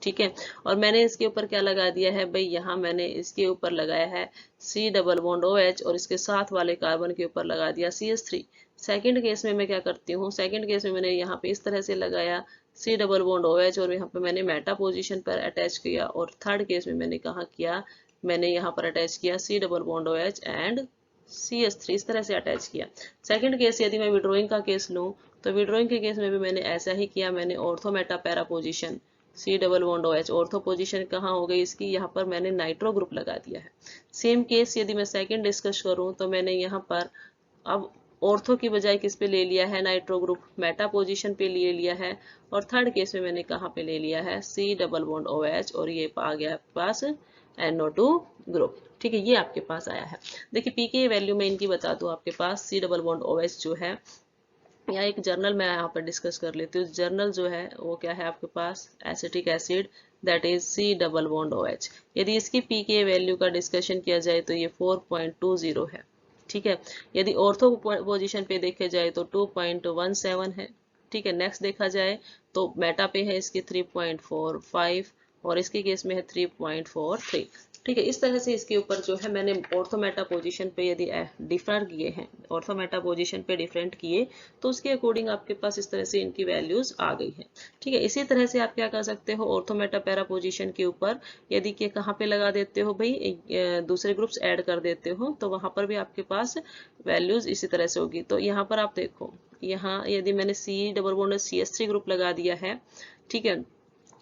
A: ठीक है, और मैंने इसके ऊपर क्या लगा दिया है भाई, यहाँ मैंने इसके ऊपर लगाया है C डबल बॉन्ड OH और इसके साथ वाले कार्बन के ऊपर लगा दिया CH3। सेकंड केस में मैं क्या करती हूँ, सेकंड केस में मैंने यहाँ पे इस तरह से लगाया सी डबल बॉन्ड OH और यहाँ पे मैंने मेटा पोजीशन पर अटैच किया, और थर्ड केस में मैंने कहा किया, मैंने यहाँ पर अटैच किया C double bond OH and CH3, इस तरह से अटैच किया। सेकंड केस यदि मैं विड्रॉइंग का केस लूँ तो विड्रॉइंग के केस में भी मैंने ऐसा ही किया, मैंने ortho meta para position C double bond OH, ortho position कहाँ हो गई इसकी, यहाँ पर मैंने नाइट्रो ग्रुप लगा दिया है। सेम केस यदि मैं सेकंड डिस्कस करूँ तो मैंने यहाँ पर अब ऑर्थो की बजाय किस पे ले लिया है, नाइट्रो ग्रुप, मेटा पोजीशन पे ले लिया है, और थर्ड केस में मैंने कहाँ पे ले लिया है, सी डबल बॉन्ड OH, और ये आ गया आपके पास NO2 ग्रुप। ठीक है, ये आपके पास आया है। देखिए pKa वैल्यू में इनकी बता दूं, आपके पास सी डबल बॉन्ड OH जो है, या एक जर्नल मैं यहाँ पर डिस्कस कर लेती हूँ। जर्नल जो है वो क्या है आपके पास, acetic acid that is C double bond OH। यदि इसकी pKa वैल्यू का डिस्कशन किया जाए तो ये 4.20 है। ठीक है, यदि ऑर्थो पोजीशन पे देखे जाए तो 2.17 है। ठीक है, नेक्स्ट देखा जाए तो मेटा पे है इसके 3.45, और इसके केस में है 3.43। ठीक है, इस तरह से इसके ऊपर जो है मैंने ऑर्थोमेटा पोजीशन पे यदि डिफर किए हैं, ऑर्थोमेटा पोजीशन पे डिफरेंट किए, तो उसके अकॉर्डिंग आपके पास इस तरह से इनकी वैल्यूज आ गई है। ठीक है, इसी तरह से आप क्या कर सकते हो, ऑर्थोमेटा पैरा पोजीशन के ऊपर यदि के कहाँ पे लगा देते हो भाई, दूसरे ग्रुप्स ऐड कर देते हो, तो वहां पर भी आपके पास वैल्यूज इसी तरह से होगी। तो यहाँ पर आप देखो, यहाँ यदि मैंने सी डबल बॉन्ड CH3 ग्रुप लगा दिया है, ठीक है,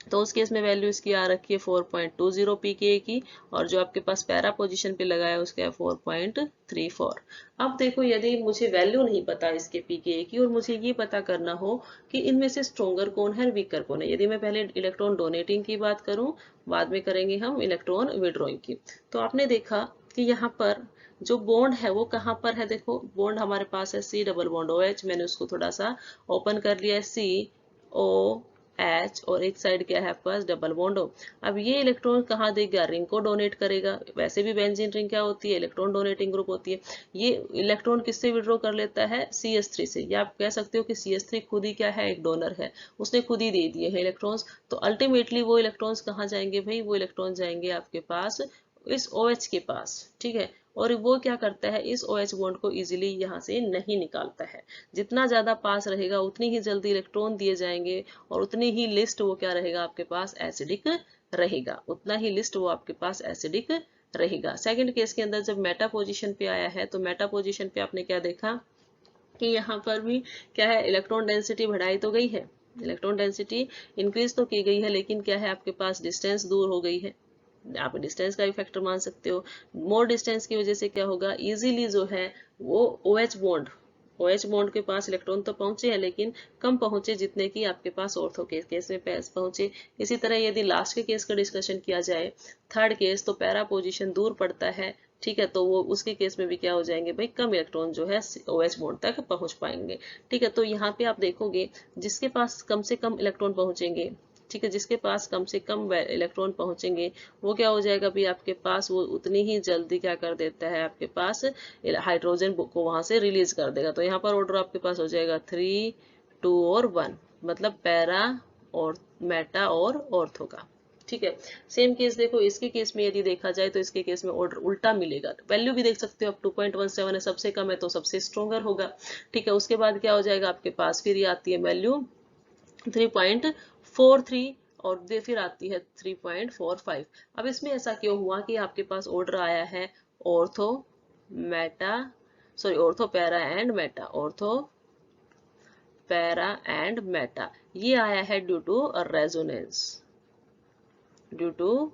A: तो उस केस में वैल्यू इसकी आ रखी है 4.20 pKa की, और जो आपके पास पैरा पोजीशन पे लगा है उसका है 4.34। अब देखो, यदि मुझे वैल्यू नहीं पता इसके pKa की और मुझे ये पता करना हो कि इनमें से स्ट्रोंगर कौन है, वीकर कौन है, यदि मैं पहले इलेक्ट्रॉन डोनेटिंग की बात करूं, बाद में करेंगे हम इलेक्ट्रॉन विड्रॉइंग की, तो आपने देखा कि यहाँ पर जो बॉन्ड है वो कहाँ पर है, देखो बॉन्ड हमारे पास है सी डबल बॉन्ड OH, मैंने उसको थोड़ा सा ओपन कर लिया है, COH, और एक साइड क्या है आपके पास डबल बॉन्ड हो। अब ये इलेक्ट्रॉन कहाँ देगा, रिंग को डोनेट करेगा। वैसे भी बेंजीन रिंग क्या होती है, इलेक्ट्रॉन डोनेटिंग ग्रुप होती है। ये इलेक्ट्रॉन किससे विड्रॉ कर लेता है, CH3 से, या आप कह सकते हो कि CH3 खुद ही क्या है, एक डोनर है, उसने खुद ही दे दिए हैं इलेक्ट्रॉन्स। तो अल्टीमेटली वो इलेक्ट्रॉन्स कहाँ जाएंगे भाई, वो इलेक्ट्रॉन जाएंगे आपके पास इस OH के पास। ठीक है, और वो क्या करता है, इस OH बॉन्ड को इजीली यहाँ से नहीं निकालता है। जितना ज्यादा पास रहेगा उतनी ही जल्दी इलेक्ट्रॉन दिए जाएंगे, और उतनी ही लिस्ट वो क्या रहेगा आपके पास, एसिडिक रहेगा, उतना ही लिस्ट वो आपके पास एसिडिक रहेगा। सेकंड केस के अंदर जब मेटा पोजीशन पे आया है, तो मेटा पोजीशन पे आपने क्या देखा कि यहाँ पर भी क्या है, इलेक्ट्रॉन डेंसिटी बढ़ाई तो गई है, इलेक्ट्रॉन डेंसिटी इंक्रीज तो की गई है, लेकिन क्या है आपके पास डिस्टेंस दूर हो गई है। आप डिस्टेंस का भी फैक्टर मान सकते हो। मोर डिस्टेंस की वजह से क्या होगा, इजीली जो है वो OH बॉन्ड के पास इलेक्ट्रॉन तो पहुंचे हैं, लेकिन कम पहुंचे जितने की आपके पास ऑर्थो के केस में पहुंचे। इसी तरह यदि लास्ट के केस का डिस्कशन किया जाए, थर्ड केस, तो पैरा पोजीशन दूर पड़ता है। ठीक है, तो वो उसके केस में भी क्या हो जाएंगे भाई, कम इलेक्ट्रॉन जो है OH बॉन्ड तक पहुंच पाएंगे। ठीक है, तो यहाँ पे आप देखोगे जिसके पास कम से कम इलेक्ट्रॉन पहुंचेंगे, ठीक है, जिसके पास कम से कम इलेक्ट्रॉन पहुंचेंगे, वो क्या हो जाएगा भी आपके पास, वो उतनी ही जल्दी क्या कर देता है आपके पास, हाइड्रोजन को वहां से रिलीज कर देगा। तो यहाँ पर ऑर्डर आपके पास हो जाएगा 3, 2 और 1, मतलब पैरा और मेटा और ऑर्थो का। ठीक है, सेम केस देखो, इसके केस में यदि देखा जाए तो इसके केस में ऑर्डर उल्टा मिलेगा। वैल्यू भी देख सकते हो आप, 2.17 है, सबसे कम है तो सबसे स्ट्रोंगर होगा। ठीक है, उसके बाद क्या हो जाएगा आपके पास, फिर ये आती है वैल्यू 3.43, और फिर आती है 3.45। अब इसमें ऐसा क्यों हुआ कि आपके पास ऑर्डर आया है ortho meta, sorry ortho para and meta, ortho para and meta, ये आया है due to resonance, due to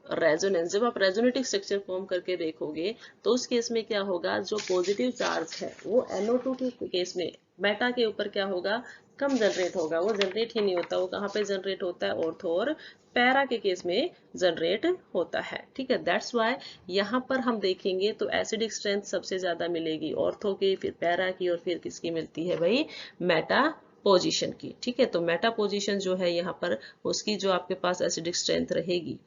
A: resonance. जब आप रेजोनेटिक स्ट्रक्चर फॉर्म करके देखोगे तो उस केस में क्या होगा, जो पॉजिटिव चार्ज है वो NO2 के केस में मेटा के ऊपर क्या होगा, कम जनरेट होगा, वो जनरेट ही नहीं होता। वो कहाँ पे जनरेट होता है, ऑर्थो और पैरा के केस में जनरेट होता है। ठीक है, दैट्स वाई यहाँ पर हम देखेंगे तो एसिडिक स्ट्रेंथ सबसे ज्यादा मिलेगी ऑर्थो की, फिर पैरा की, और फिर किसकी मिलती है भाई, मेटा पोजीशन की। ठीक है, तो मेटा पोजीशन जो है यहाँ पर, उसकी जो आपके पास एसिडिक स्ट्रेंथ रहेगी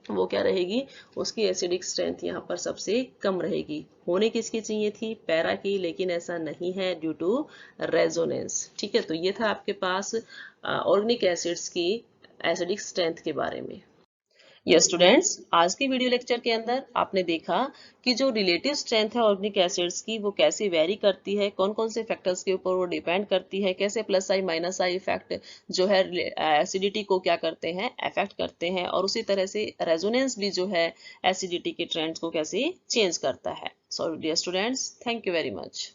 A: वो क्या रहेगी, उसकी एसिडिक स्ट्रेंथ यहाँ पर सबसे कम रहेगी। होने किसकी चाहिए थी, पैरा की, लेकिन ऐसा नहीं है ड्यू टू रेजोनेंस। ठीक है, तो ये था आपके पास ऑर्गेनिक एसिड्स की एसिडिक स्ट्रेंथ के बारे में। यस स्टूडेंट्स, आज की वीडियो लेक्चर के अंदर आपने देखा कि जो रिलेटिव स्ट्रेंथ है ऑर्गेनिक एसिड्स की वो कैसे वेरी करती है, कौन कौन से फैक्टर्स के ऊपर वो डिपेंड करती है, कैसे plus I minus I effect जो है एसिडिटी को क्या करते हैं, अफेक्ट करते हैं, और उसी तरह से रेजोनेंस भी जो है एसिडिटी के ट्रेंड्स को कैसे चेंज करता है। So dear students, thank you very much.